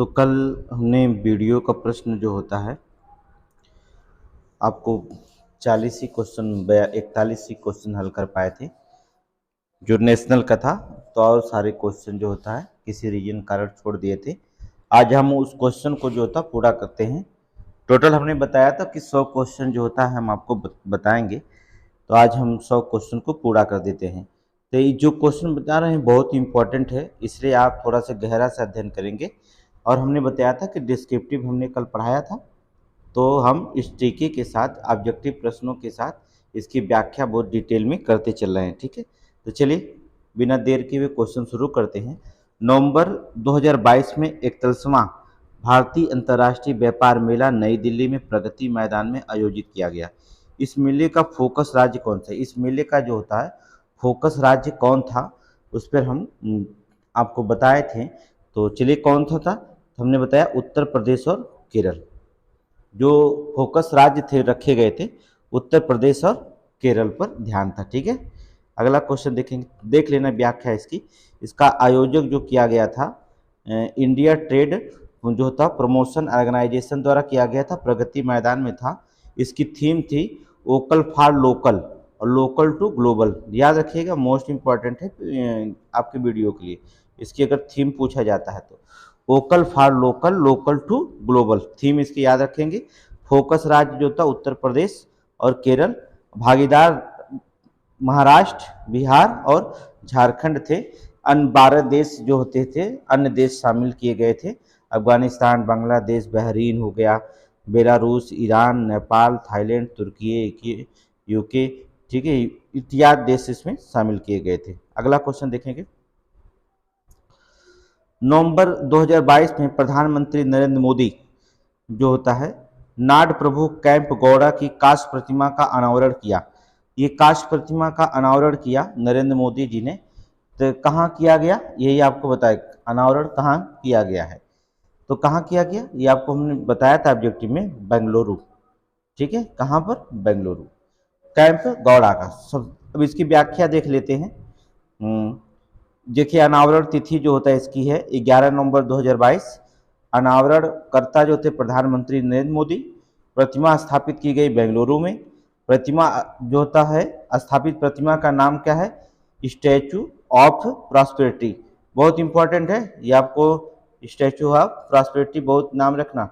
तो कल हमने वीडियो का प्रश्न जो होता है आपको 40 ही क्वेश्चन 41 ही क्वेश्चन हल कर पाए थे जो नेशनल का था। तो और सारे क्वेश्चन जो होता है किसी रीजन कारण छोड़ दिए थे। आज हम उस क्वेश्चन को जो होता पूरा करते हैं। टोटल हमने बताया था कि 100 क्वेश्चन जो होता है हम आपको बताएंगे। तो आज हम 100 क्वेश्चन को पूरा कर देते हैं। तो ये जो क्वेश्चन बता रहे हैं बहुत इंपॉर्टेंट है, इसलिए आप थोड़ा सा गहरा से अध्ययन करेंगे। और हमने बताया था कि डिस्क्रिप्टिव हमने कल पढ़ाया था, तो हम इस तरीके के साथ ऑब्जेक्टिव प्रश्नों के साथ इसकी व्याख्या बहुत डिटेल में करते चल रहे हैं। ठीक है, तो चलिए बिना देर के हुए क्वेश्चन शुरू करते हैं। नवंबर 2022 में 41वां भारतीय अंतर्राष्ट्रीय व्यापार मेला नई दिल्ली में प्रगति मैदान में आयोजित किया गया। इस मेले का फोकस राज्य कौन सा है? इस मेले का जो होता है फोकस राज्य कौन था उस पर हम आपको बताए थे। तो चलिए कौन था तो हमने बताया उत्तर प्रदेश और केरल। जो फोकस राज्य थे रखे गए थे उत्तर प्रदेश और केरल पर ध्यान था। ठीक है, अगला क्वेश्चन देखेंगे, देख लेना व्याख्या इसकी। इसका आयोजक जो किया गया था इंडिया ट्रेड जो था प्रमोशन ऑर्गेनाइजेशन द्वारा किया गया था, प्रगति मैदान में था। इसकी थीम थी वोकल फॉर लोकल और लोकल टू ग्लोबल। याद रखिएगा, मोस्ट इम्पॉर्टेंट है आपके वीडियो के लिए। इसकी अगर थीम पूछा जाता है तो vocal for local, local to global, theme इसकी याद रखेंगे। फोकस राज्य जो था उत्तर प्रदेश और केरल, भागीदार महाराष्ट्र, बिहार और झारखंड थे। अन्य 12 देश जो होते थे अन्य देश शामिल किए गए थे। अफगानिस्तान, बांग्लादेश, बहरीन हो गया, बेलारूस, ईरान, नेपाल, थाईलैंड, तुर्की, यूके, ठीक है, इत्यादि देश इसमें शामिल किए गए थे। अगला क्वेश्चन देखेंगे। नवंबर 2022 में प्रधानमंत्री नरेंद्र मोदी जो होता है नाड प्रभु कैंप गौड़ा की कांस्य प्रतिमा का अनावरण किया। ये कांस्य प्रतिमा का अनावरण किया नरेंद्र मोदी जी ने। तो कहाँ किया गया यही आपको बताया, अनावरण कहाँ किया गया है। तो कहाँ किया गया ये आपको हमने बताया था ऑब्जेक्टिव में, बेंगलुरु। ठीक है, कहाँ पर? बेंगलुरु, कैंप गौड़ा का। सब अब इसकी व्याख्या देख लेते हैं। देखिए अनावरण तिथि जो होता है इसकी है 11 नवंबर 2022। अनावरण कर्ता जो थे प्रधानमंत्री नरेंद्र मोदी। प्रतिमा स्थापित की गई बेंगलुरु में। प्रतिमा जो होता है स्थापित प्रतिमा का नाम क्या है? Statue of prosperity. बहुत इंपॉर्टेंट है ये आपको, स्टैचू ऑफ प्रॉस्पेरिटी बहुत नाम रखना।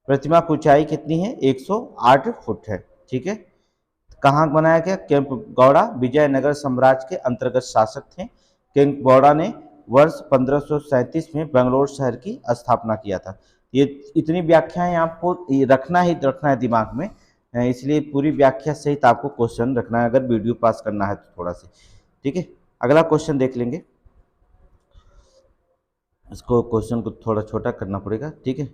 प्रतिमा की ऊंचाई कितनी है? 108 फुट है। ठीक है, कहाँ बनाया गया? कैंप गौड़ा, विजयनगर साम्राज्य के अंतर्गत शासक थे। कैंप गौड़ा ने वर्ष 1537 में बेंगलोर शहर की स्थापना किया था। ये इतनी व्याख्याएं आपको रखना है दिमाग में, इसलिए पूरी व्याख्या सहित आपको क्वेश्चन रखना है अगर वीडियो पास करना है तो थोड़ा सा। ठीक है, अगला क्वेश्चन देख लेंगे। इसको क्वेश्चन को थोड़ा छोटा करना पड़ेगा, ठीक है,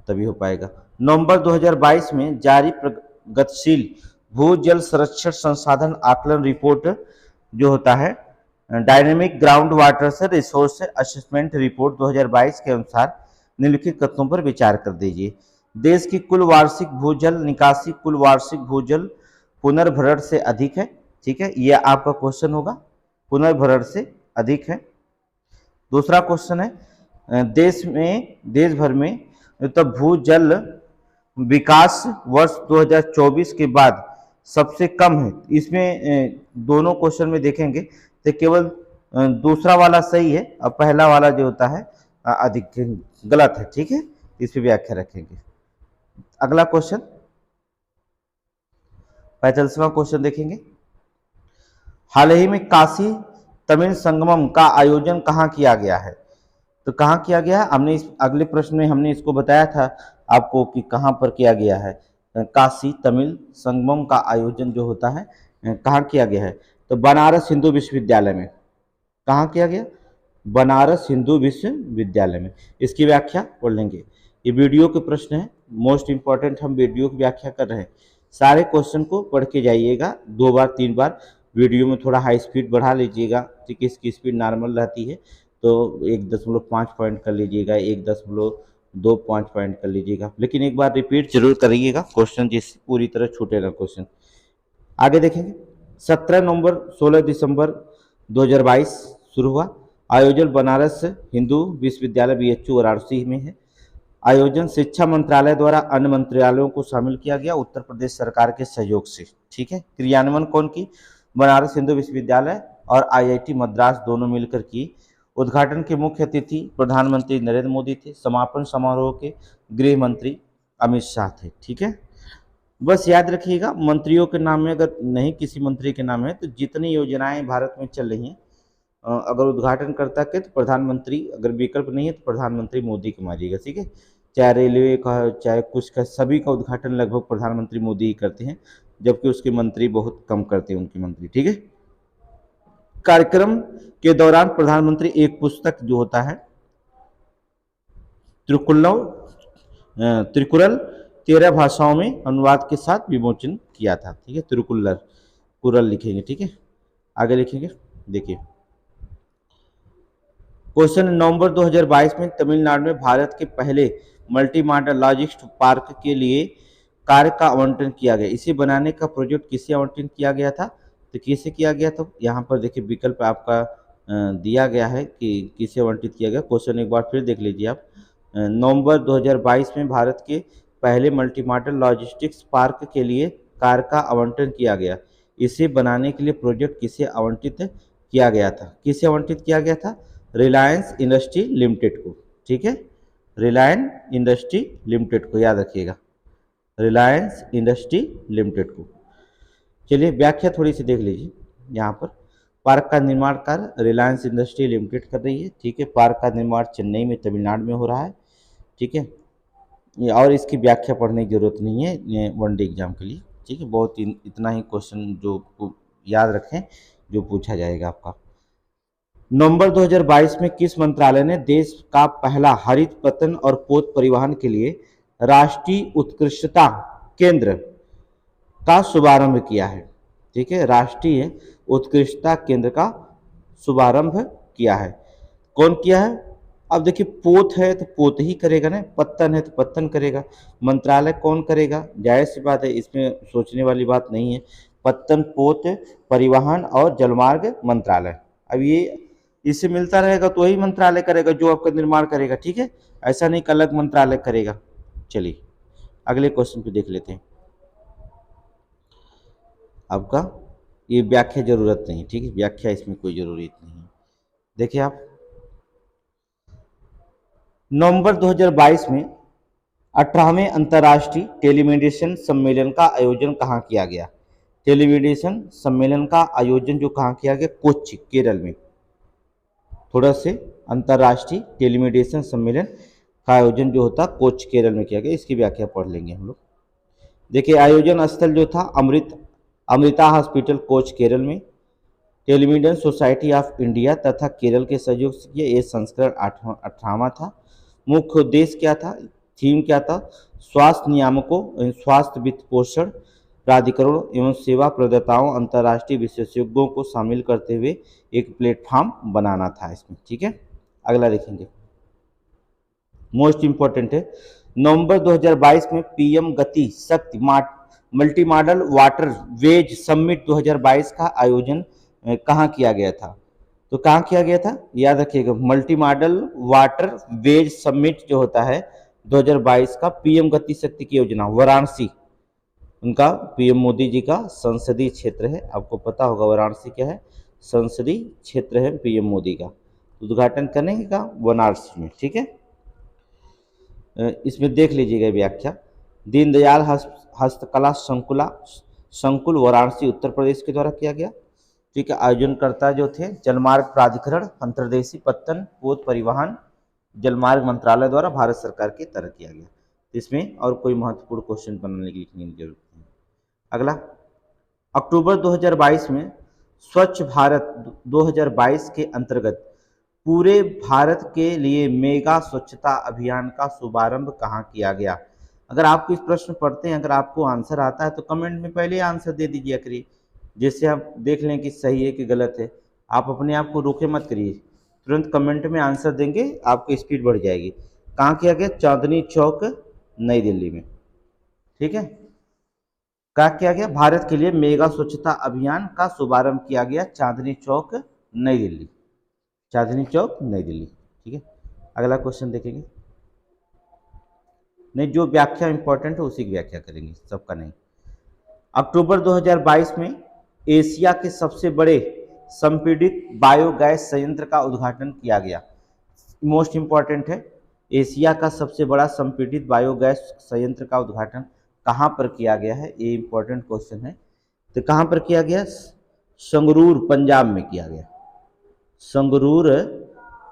तभी हो पाएगा। नवंबर 2022 में जारी प्रगतिशील भूजल संरक्षण संसाधन आकलन रिपोर्ट जो होता है डायनेमिक ग्राउंड वाटर से रिसोर्स असेसमेंट रिपोर्ट 2022 के अनुसार निम्नलिखित तथ्यों पर विचार कर दीजिए। देश की कुल वार्षिक भूजल निकासी कुल वार्षिक भूजल पुनर्भरण से अधिक है। ठीक है, यह आपका क्वेश्चन होगा, पुनर्भरण से अधिक है। दूसरा क्वेश्चन है देश भर में तो भूजल विकास वर्ष 2024 के बाद सबसे कम है। इसमें दोनों क्वेश्चन में देखेंगे तो केवल दूसरा वाला सही है और पहला वाला जो होता है अधिक गलत है। ठीक है, इस पर व्याख्या रखेंगे। अगला क्वेश्चन 45वां क्वेश्चन देखेंगे। हाल ही में काशी तमिल संगमम का आयोजन कहाँ किया गया है? तो कहाँ किया गया है? हमने इस अगले प्रश्न में हमने इसको बताया था आपको कि कहाँ पर किया गया है। काशी तमिल संगमम का आयोजन जो होता है कहाँ किया गया है? तो बनारस हिंदू विश्वविद्यालय में। कहाँ किया गया? बनारस हिंदू विश्वविद्यालय में। इसकी व्याख्या पढ़ लेंगे। ये वीडियो के प्रश्न है, मोस्ट इंपॉर्टेंट, हम वीडियो की व्याख्या कर रहे हैं। सारे क्वेश्चन को पढ़ के जाइएगा 2 बार 3 बार। वीडियो में थोड़ा हाई स्पीड बढ़ा लीजिएगा, ठीक है, इसकी स्पीड नॉर्मल रहती है तो 1.5 पॉइंट कर लीजिएगा, 1.2 पॉइंट कर लीजिएगा, लेकिन एक बार रिपीट जरूर करिएगा क्वेश्चन, जिससे पूरी तरह छूटेगा क्वेश्चन। आगे देखेंगे। 17 नवंबर 16 दिसंबर 2022 शुरू हुआ। आयोजन बनारस हिंदू विश्वविद्यालय BHU वाराणसी में है। आयोजन शिक्षा मंत्रालय द्वारा अन्य मंत्रालयों को शामिल किया गया उत्तर प्रदेश सरकार के सहयोग से। ठीक है, क्रियान्वयन कौन की? बनारस हिंदू विश्वविद्यालय और IIT मद्रास दोनों मिलकर की। उद्घाटन के मुख्य अतिथि प्रधानमंत्री नरेंद्र मोदी थे। समापन समारोह के गृह मंत्री अमित शाह थे। ठीक है, बस याद रखिएगा मंत्रियों के नाम में अगर नहीं किसी मंत्री के नाम है तो जितनी योजनाएं भारत में चल रही हैं अगर उद्घाटनकर्ता के तो प्रधानमंत्री, अगर विकल्प नहीं है तो प्रधानमंत्री मोदी को मारिएगा। ठीक है, चाहे रेलवे का चाहे कुछ का, सभी का उद्घाटन लगभग प्रधानमंत्री मोदी ही करते हैं, जबकि उसके मंत्री बहुत कम करते हैं उनके मंत्री। ठीक है, कार्यक्रम के दौरान प्रधानमंत्री एक पुस्तक जो होता है त्रिकुरल 13 भाषाओं में अनुवाद के साथ विमोचन किया था। ठीक है, कुरल लिखेंगे। ठीक है, आगे लिखेंगे। देखिए क्वेश्चन, नवंबर 2022 में तमिलनाडु में भारत के पहले मल्टी मॉडल लॉजिस्टिक्स पार्क के लिए कार्य का आवंटन किया गया। इसे बनाने का प्रोजेक्ट किसे आवंटन किया गया था? तो किसे किया गया था? यहाँ पर देखिए विकल्प आपका दिया गया है कि किसे आवंटित किया गया। क्वेश्चन एक बार फिर देख लीजिए आप। नवंबर 2022 में भारत के पहले मल्टी मॉडल लॉजिस्टिक्स पार्क के लिए कार्य का आवंटन किया गया। इसे बनाने के लिए प्रोजेक्ट किसे आवंटित किया गया था? किसे आवंटित किया गया था? रिलायंस इंडस्ट्री लिमिटेड को। ठीक है, रिलायंस इंडस्ट्री लिमिटेड को याद रखिएगा, रिलायंस इंडस्ट्री लिमिटेड को। चलिए व्याख्या थोड़ी सी देख लीजिए। यहाँ पर पार्क का निर्माण कार्य रिलायंस इंडस्ट्री लिमिटेड कर रही है। ठीक है, पार्क का निर्माण चेन्नई में तमिलनाडु में हो रहा है। ठीक है, और इसकी व्याख्या पढ़ने की जरूरत नहीं है वनडे एग्जाम के लिए। ठीक है, बहुत इतना ही क्वेश्चन जो याद रखें जो पूछा जाएगा आपका। नवंबर 2022 में किस मंत्रालय ने देश का पहला हरित पतन और पोत परिवहन के लिए राष्ट्रीय उत्कृष्टता केंद्र का शुभारंभ किया है? ठीक है, राष्ट्रीय उत्कृष्टता केंद्र का शुभारंभ किया है। कौन किया है? अब देखिए पोत है तो पोत ही करेगा ना, पत्तन है तो पत्तन करेगा। मंत्रालय कौन करेगा? जाहिर सी बात है, इसमें सोचने वाली बात नहीं है। पत्तन, पोत, परिवहन और जलमार्ग मंत्रालय। अब ये इससे मिलता रहेगा तो वही मंत्रालय करेगा जो आपका निर्माण करेगा। ठीक है, ऐसा नहीं कि अलग मंत्रालय करेगा। चलिए अगले क्वेश्चन पे देख लेते हैं। आपका ये व्याख्या जरूरत नहीं। ठीक है, व्याख्या इसमें कोई जरूरत नहीं है। देखिए आप, नवंबर 2022 में 18वें अंतर्राष्ट्रीय टेलीमेडिसिन सम्मेलन का आयोजन कहाँ किया गया? टेलीमेडिसिन सम्मेलन का आयोजन जो कहाँ किया गया? कोच्चि, केरल में। थोड़ा से अंतर्राष्ट्रीय टेलीमेडिसिन सम्मेलन का आयोजन जो होता कोच्चि, केरल में किया गया। इसकी व्याख्या पढ़ लेंगे हम लोग। देखिए आयोजन स्थल जो था अमृता हॉस्पिटल कोच्चि, केरल में। टेलीमेडिसिन सोसाइटी ऑफ इंडिया तथा केरल के सहयोग से किया। ये संस्करण 18वां था। मुख्य उद्देश्य क्या था? थीम क्या था? स्वास्थ्य नियामकों, स्वास्थ्य वित्त पोषण प्राधिकरणों एवं सेवा प्रदाताओं, अंतर्राष्ट्रीय विशेषज्ञों को शामिल करते हुए एक प्लेटफॉर्म बनाना था इसमें। ठीक है, अगला देखेंगे। मोस्ट इंपॉर्टेंट है, नवंबर 2022 में PM गति शक्ति multi modal water veg summit 2022 का आयोजन कहाँ किया गया था? तो कहाँ किया गया था? याद रखिएगा, multi modal water veg summit जो होता है 2022 का PM गति शक्ति की योजना वाराणसी, उनका PM मोदी जी का संसदीय क्षेत्र है। आपको पता होगा वाराणसी क्या है? संसदीय क्षेत्र है PM मोदी का। उद्घाटन करने का वाराणसी में। ठीक है, इसमें देख लीजिएगा व्याख्या। दीनदयाल हस्तकला संकुल वाराणसी उत्तर प्रदेश के द्वारा किया गया। ठीक है, आयोजनकर्ता जो थे जलमार्ग प्राधिकरण, अंतर्देशीय पत्तन पोत परिवहन जलमार्ग मंत्रालय द्वारा भारत सरकार की तरह किया गया। इसमें और कोई महत्वपूर्ण क्वेश्चन बनाने की लिखने की जरूरत नहीं। अगला, अक्टूबर 2022 में स्वच्छ भारत 2022 के अंतर्गत पूरे भारत के लिए मेगा स्वच्छता अभियान का शुभारंभ कहाँ किया गया? अगर आप इस प्रश्न पढ़ते हैं, अगर आपको आंसर आता है तो कमेंट में पहले आंसर दे दीजिए करिए, जिससे आप देख लें कि सही है कि गलत है। आप अपने आप को रोके मत करिए, तुरंत कमेंट में आंसर देंगे, आपकी स्पीड बढ़ जाएगी। कहाँ किया गया? चांदनी चौक, नई दिल्ली में। ठीक है, क्या किया गया? भारत के लिए मेगा स्वच्छता अभियान का शुभारंभ किया गया, चांदनी चौक, नई दिल्ली। चांदनी चौक नई दिल्ली। ठीक है, अगला क्वेश्चन देखेंगे। नहीं, जो व्याख्या इंपॉर्टेंट है उसी की व्याख्या करेंगे, सबका नहीं। अक्टूबर 2022 में एशिया के सबसे बड़े संपीड़ित बायोगैस संयंत्र का उद्घाटन किया गया। मोस्ट इंपॉर्टेंट है, एशिया का सबसे बड़ा संपीड़ित बायोगैस संयंत्र का उद्घाटन कहाँ पर किया गया है, ये इंपॉर्टेंट क्वेश्चन है। तो कहाँ पर किया गया? संगरूर पंजाब में किया गया, संगरूर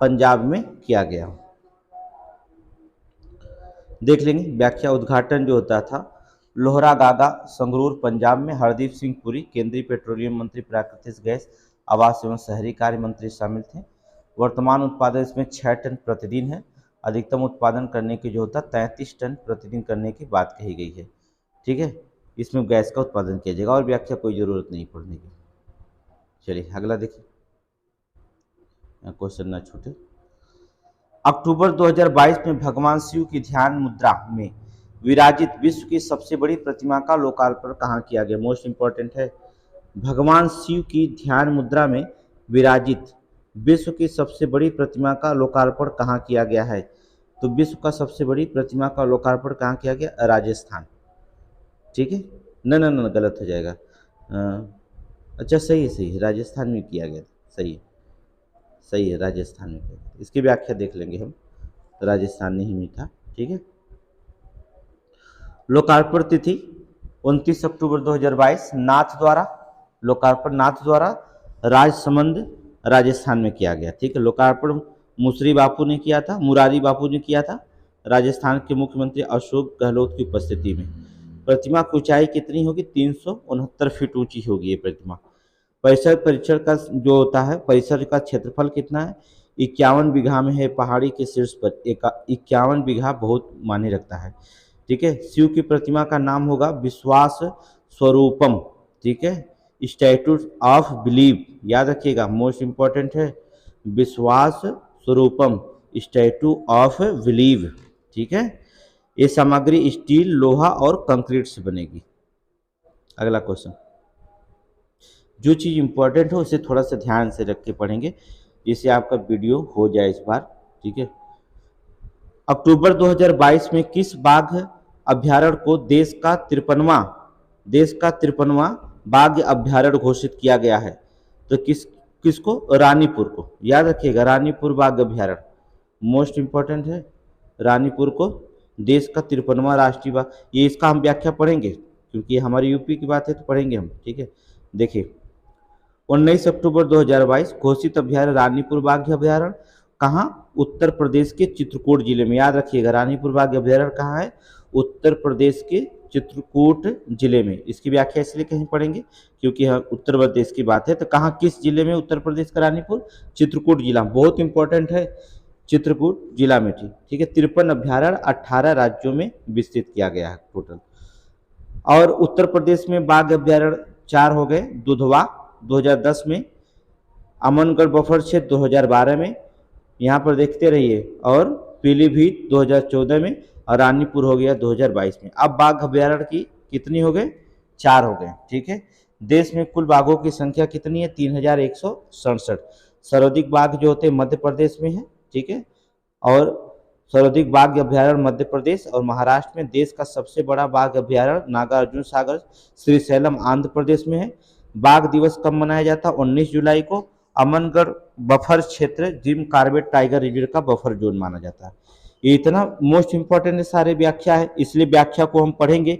पंजाब में किया गया। देख लेंगे व्याख्या। उद्घाटन जो होता था लोहरागागा, संगरूर पंजाब में। हरदीप सिंह पुरी, केंद्रीय पेट्रोलियम मंत्री, प्राकृतिक गैस, आवास एवं शहरी कार्य मंत्री शामिल थे। वर्तमान उत्पादन इसमें 6 टन प्रतिदिन है। अधिकतम उत्पादन करने की जो होता 33 टन प्रतिदिन करने की बात कही गई है। ठीक है, इसमें गैस का उत्पादन किया जाएगा और व्याख्या कोई ज़रूरत नहीं पढ़ने की। चलिए अगला देखिए, क्वेश्चन ना छूटे। अक्टूबर 2022 में भगवान शिव की ध्यान मुद्रा में विराजित विश्व की सबसे बड़ी प्रतिमा का लोकार्पण कहाँ किया गया? मोस्ट इंपॉर्टेंट है, भगवान शिव की ध्यान मुद्रा में विराजित विश्व की सबसे बड़ी प्रतिमा का लोकार्पण कहाँ किया गया है? तो विश्व का सबसे बड़ी प्रतिमा का लोकार्पण कहाँ किया गया? राजस्थान। ठीक है, न गलत हो जाएगा। अच्छा सही है, राजस्थान में किया गया, सही है, राजस्थान में किया गया। इसकी व्याख्या देख लेंगे हम, राजस्थान नहीं में था। ठीक है, लोकार्पण तिथि 29 अक्टूबर 2022, नाथ द्वारा, लोकार्पण नाथ द्वारा, राजसमंद राजस्थान में किया गया। ठीक है, लोकार्पण मुरारी बापू ने किया था, राजस्थान के मुख्यमंत्री अशोक गहलोत की उपस्थिति में। प्रतिमा की ऊंचाई कितनी होगी? 369 फीट ऊंची होगी ये प्रतिमा। परिसर का जो होता है, परिसर का क्षेत्रफल कितना है? 51 बीघा में है। पहाड़ी के शीर्ष पर 51 बीघा बहुत मायने रखता है। ठीक है, शिव की प्रतिमा का नाम होगा विश्वास स्वरूपम। ठीक है, स्टैट्यू ऑफ बिलीव, याद रखिएगा, मोस्ट इंपॉर्टेंट है, विश्वास स्वरूपम स्टैट्यू ऑफ बिलीव। ठीक है, ये सामग्री स्टील, लोहा और कंक्रीट से बनेगी। अगला क्वेश्चन, जो चीज़ इंपॉर्टेंट हो उसे थोड़ा सा ध्यान से रख के पढ़ेंगे जिससे आपका वीडियो हो जाए इस बार। ठीक है, अक्टूबर 2022 में किस बाघ अभ्यारण्य को देश का 53वां बाघ अभ्यारण्य घोषित किया गया है? तो किसको? रानीपुर को, याद रखिएगा, रानीपुर बाघ अभ्यारण्य मोस्ट इंपॉर्टेंट है। रानीपुर को देश का 53वां राष्ट्रीय बाघ, ये इसका हम व्याख्या पढ़ेंगे क्योंकि हमारे यूपी की बात है तो पढ़ेंगे हम। ठीक है, देखिए 19 अक्टूबर 2022 घोषित अभ्यारण्य रानीपुर बाघ अभ्यारण्य, कहाँ? उत्तर प्रदेश के चित्रकूट जिले में। याद रखिएगा, रानीपुर बाघ अभ्यारण्य कहाँ है? उत्तर प्रदेश के चित्रकूट जिले में। इसकी व्याख्या इसलिए कहीं पढ़ेंगे क्योंकि उत्तर प्रदेश की बात है, तो कहाँ, किस जिले में? उत्तर प्रदेश का रानीपुर, चित्रकूट जिला, बहुत इंपॉर्टेंट है, चित्रकूट जिला में। ठीक है, 53 अभ्यारण्य 18 राज्यों में विस्तृत किया गया है टोटल। और उत्तर प्रदेश में बाघ अभ्यारण्य 4 हो गए, दुधवा 2010 में, अमनगढ़ बफर क्षेत्र 2012 में, यहाँ पर देखते रहिए, और पीलीभीत 2014 में, और रानीपुर हो गया 2022 में। अब बाघ अभ्यारण्य की कितनी हो गए? 4 हो गए। ठीक है, देश में कुल बाघों की संख्या कितनी है? 3167। सर्वाधिक बाघ जो होते हैं मध्य प्रदेश में है। ठीक है, और सर्वाधिक बाघ अभ्यारण्य मध्य प्रदेश और महाराष्ट्र में। देश का सबसे बड़ा बाघ अभ्यारण्य नागार्जुन सागर श्रीशैलम आंध्र प्रदेश में है। बाघ दिवस कब मनाया जाता है? 19 जुलाई को। अमनगढ़ बफर क्षेत्र जिम कॉर्बेट टाइगर रिजर्व का बफर जोन माना जाता है। ये इतना मोस्ट इंपॉर्टेंट है, सारे व्याख्या है, इसलिए व्याख्या को हम पढ़ेंगे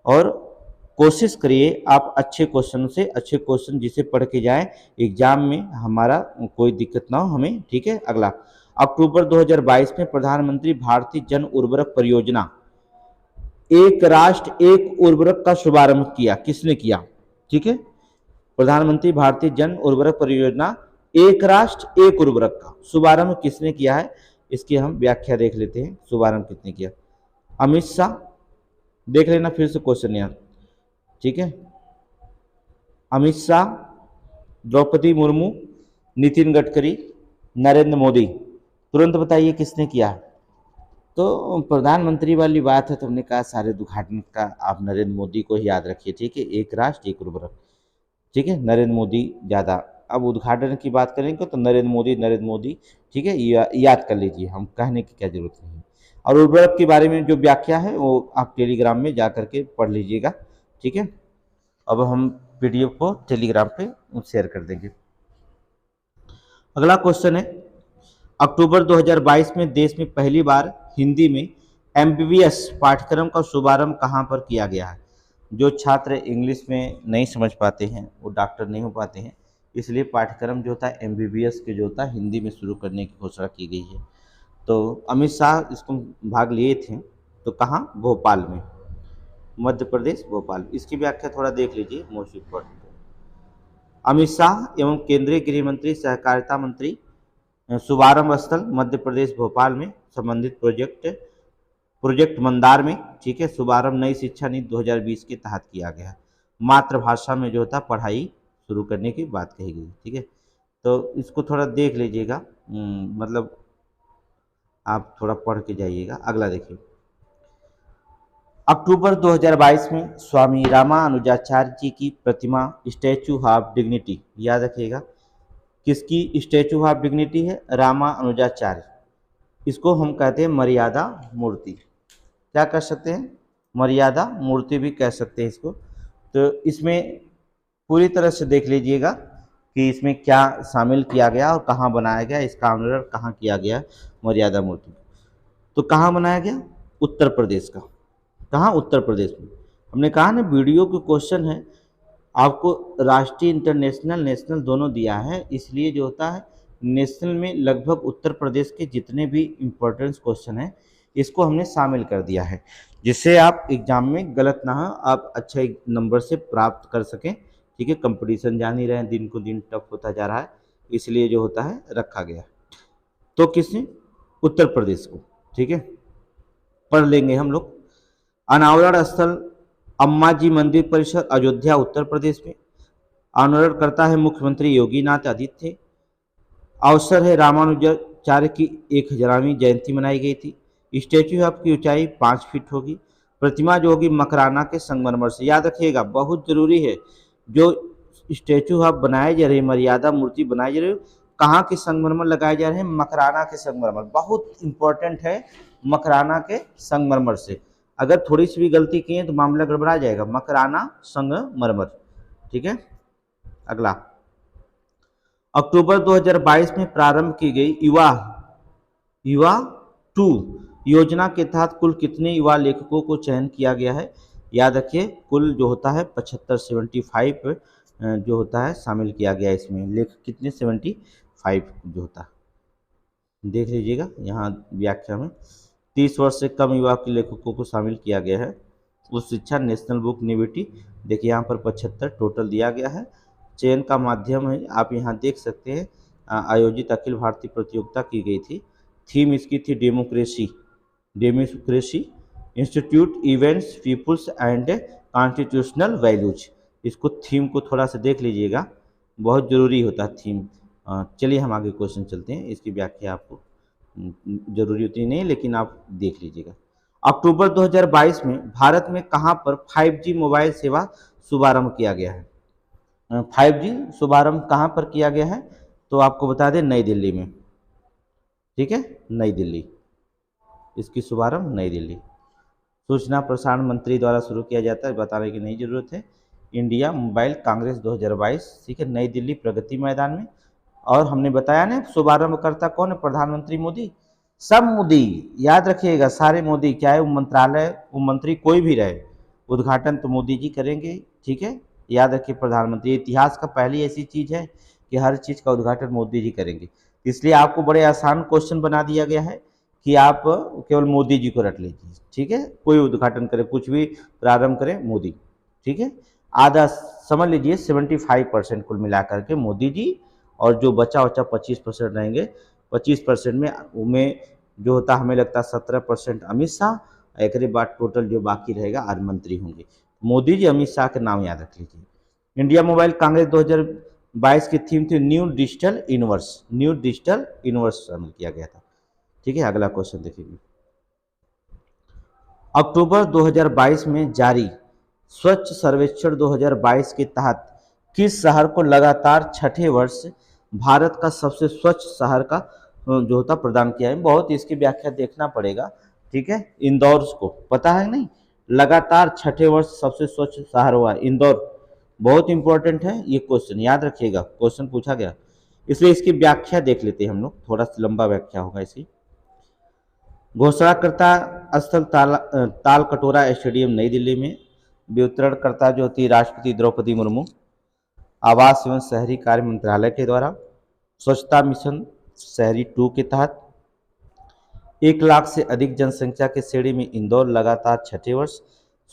और कोशिश करिए आप अच्छे क्वेश्चन जिसे पढ़ के जाएं एग्जाम में, हमारा कोई दिक्कत ना हो हमें। ठीक है, अगला, अक्टूबर 2022 में प्रधानमंत्री भारतीय जन उर्वरक परियोजना एक राष्ट्र एक उर्वरक का शुभारंभ किया। किसने किया? ठीक है, प्रधानमंत्री भारतीय जन उर्वरक परियोजना एक राष्ट्र एक उर्वरक का शुभारंभ किसने किया है? इसकी हम व्याख्या देख लेते हैं, शुभारंभ किसने किया? अमित शाह, देख लेना फिर से क्वेश्चन यहाँ। ठीक है, अमित शाह, द्रौपदी मुर्मू, नितिन गडकरी, नरेंद्र मोदी, तुरंत बताइए किसने किया? तो प्रधानमंत्री वाली बात है तो हमने कहा सारे उद्घाटन का आप नरेंद्र मोदी को ही याद रखिए। ठीक है, एक राष्ट्र एक उर्वरक। ठीक है, नरेंद्र मोदी ज़्यादा अब उद्घाटन की बात करेंगे तो नरेंद्र मोदी, ठीक है, याद कर लीजिए, हम कहने की क्या जरूरत नहीं। और उर्वरक के बारे में जो व्याख्या है वो आप टेलीग्राम में जा करके पढ़ लीजिएगा, ठीक है। अब हम पीडीएफ को टेलीग्राम पे शेयर कर देंगे। अगला क्वेश्चन है, अक्टूबर 2022 में देश में पहली बार हिंदी में एमबीबीएस पाठ्यक्रम का शुभारंभ कहाँ पर किया गया है? जो छात्र इंग्लिश में नहीं समझ पाते हैं, वो डॉक्टर नहीं हो पाते हैं, इसलिए पाठ्यक्रम जो होता है एमबीबीएस के जो होता है हिंदी में शुरू करने की घोषणा की गई है। तो अमित शाह इसको भाग लिए थे, तो कहाँ? भोपाल में, मध्य प्रदेश भोपाल। इसकी व्याख्या थोड़ा देख लीजिए, मोस्ट इम्पोर्टेंट। अमित शाह एवं केंद्रीय गृह मंत्री, सहकारिता मंत्री, शुभारंभ स्थल मध्य प्रदेश भोपाल में, संबंधित प्रोजेक्ट मंदार में, ठीक है। शुभारंभ नई शिक्षा नीति 2020 के तहत किया गया। मातृभाषा में जो होता पढ़ाई शुरू करने की बात कही गई, ठीक है। तो इसको थोड़ा देख लीजिएगा, मतलब आप थोड़ा पढ़ के जाइएगा। अगला देखिए, अक्टूबर 2022 में स्वामी रामानुजाचार्य जी की प्रतिमा स्टैचू ऑफ डिग्निटी, याद रखिएगा किसकी स्टैचू ऑफ डिग्निटी है? रामानुजाचार्य। इसको हम कहते हैं मर्यादा मूर्ति। क्या कह सकते हैं? मर्यादा मूर्ति भी कह सकते हैं इसको। तो इसमें पूरी तरह से देख लीजिएगा कि इसमें क्या शामिल किया गया और कहाँ बनाया गया, इसका ऑनर कहाँ किया गया मर्यादा मूर्ति। तो कहाँ बनाया गया? उत्तर प्रदेश का। कहाँ? उत्तर प्रदेश में। हमने कहा ना वीडियो के क्वेश्चन है, आपको राष्ट्रीय, इंटरनेशनल, नेशनल दोनों दिया है, इसलिए जो होता है नेशनल में लगभग उत्तर प्रदेश के जितने भी इम्पोर्टेंट क्वेश्चन हैं इसको हमने शामिल कर दिया है, जिससे आप एग्जाम में गलत ना हो, आप अच्छे नंबर से प्राप्त कर सकें, ठीक है। कंपटीशन जान ही रहे हैं, दिन को दिन टफ होता जा रहा है, इसलिए जो होता है रखा गया। तो किसने? उत्तर प्रदेश को, ठीक है। पढ़ लेंगे हम लोग। अनावरण स्थल अम्मा जी मंदिर परिसर, अयोध्या, उत्तर प्रदेश में। अनावरण करता है मुख्यमंत्री योगीनाथ आदित्य। अवसर है रामानुजाचार्य की 1000वीं जयंती मनाई गई थी। स्टैच्यू ऑफ की ऊंचाई 5 फीट होगी। प्रतिमा जो होगी मकराना के संगमरमर से, याद रखिएगा बहुत जरूरी है। जो स्टैच्यू ऑफ बनाए जा रहे हैं, मर्यादा मूर्ति बनाई जा रही है, कहाँ के संगमरमर लगाए जा रहे हैं? मकराना के संगमरमर। बहुत इंपॉर्टेंट है, मकराना के संगमरमर से। अगर थोड़ी सी भी गलती किए तो मामला गड़बड़ा जाएगा। मकराना संगमरमर, ठीक है। अगला, अक्टूबर 2022 में प्रारंभ की गई युवा 2 योजना के तहत कुल कितने युवा लेखकों को चयन किया गया है? याद रखिए कुल जो होता है 75 जो होता है शामिल किया गया है इसमें। लेखक कितने? 75 जो होता है, देख लीजिएगा यहाँ व्याख्या में। 30 वर्ष से कम युवा के लेखकों को शामिल किया गया है। उच्च शिक्षा नेशनल बुक निविटी, देखिए यहाँ पर 75 टोटल दिया गया है। चयन का माध्यम है, आप यहाँ देख सकते हैं, आयोजित अखिल भारतीय प्रतियोगिता की गई थी। थीम इसकी थी democracy, institute events peoples and constitutional values. इसको थीम को थोड़ा सा देख लीजिएगा, बहुत जरूरी होता है थीम। चलिए हम आगे क्वेश्चन चलते हैं, इसकी व्याख्या आपको जरूरी होती नहीं, लेकिन आप देख लीजिएगा। अक्टूबर 2022 में भारत में कहां पर 5G मोबाइल सेवा शुभारंभ किया गया है? 5G शुभारंभ कहां पर किया गया है? तो आपको बता दें नई दिल्ली में, ठीक है, नई दिल्ली। इसकी शुभारंभ नई दिल्ली। सूचना प्रसारण मंत्री द्वारा शुरू किया जाता है, बताने की नहीं जरूरत है। इंडिया मोबाइल कांग्रेस 2022, ठीक है, नई दिल्ली प्रगति मैदान में। और हमने बताया ना शुभारंभकर्ता कौन है? प्रधानमंत्री मोदी। सब मोदी, याद रखिएगा सारे मोदी, चाहे वो मंत्रालय, वो मंत्री कोई भी रहे, उद्घाटन तो मोदी जी करेंगे, ठीक है। याद रखिए प्रधानमंत्री, इतिहास का पहली ऐसी चीज है कि हर चीज का उद्घाटन मोदी जी करेंगे। इसलिए आपको बड़े आसान क्वेश्चन बना दिया गया है कि आप केवल मोदी जी को रट लीजिए, ठीक है। कोई उद्घाटन करे, कुछ भी प्रारंभ करे, मोदी, ठीक है। आधा समझ लीजिए 75% कुल मिलाकर के मोदी जी, और जो बचा 25% रहेंगे, 25% में जो होता हमें लगता है 17% अमित शाह, एक बाद टोटल जो बाकी रहेगा 8 मंत्री होंगे। मोदी जी, अमित शाह के नाम याद रख लीजिए। इंडिया मोबाइल कांग्रेस 2022 की थीम थी न्यू डिजिटल यूनिवर्स शामिल किया गया था, ठीक है। अगला क्वेश्चन देखिए, अक्टूबर 2022 में जारी स्वच्छ सर्वेक्षण 2022 के तहत किस शहर को लगातार छठे वर्ष भारत का सबसे स्वच्छ शहर का जो होता प्रदान किया है? बहुत इसकी व्याख्या देखना पड़ेगा, ठीक है। इंदौर को पता है नहीं, लगातार छठे वर्ष सबसे स्वच्छ शहर हुआ इंदौर। बहुत इंपॉर्टेंट है ये क्वेश्चन, याद रखिएगा, क्वेश्चन पूछा गया, इसलिए इसकी व्याख्या देख लेते हैं हम लोग, थोड़ा सा लंबा व्याख्या होगा इसकी। घोषणाकर्ता स्थल ताल कटोरा स्टेडियम नई दिल्ली में। वितरणकर्ता जो होती है राष्ट्रपति द्रौपदी मुर्मू। आवास एवं शहरी कार्य मंत्रालय के द्वारा। स्वच्छता मिशन शहरी 2 के तहत। 1 लाख से अधिक जनसंख्या के श्रेणी में इंदौर लगातार छठे वर्ष,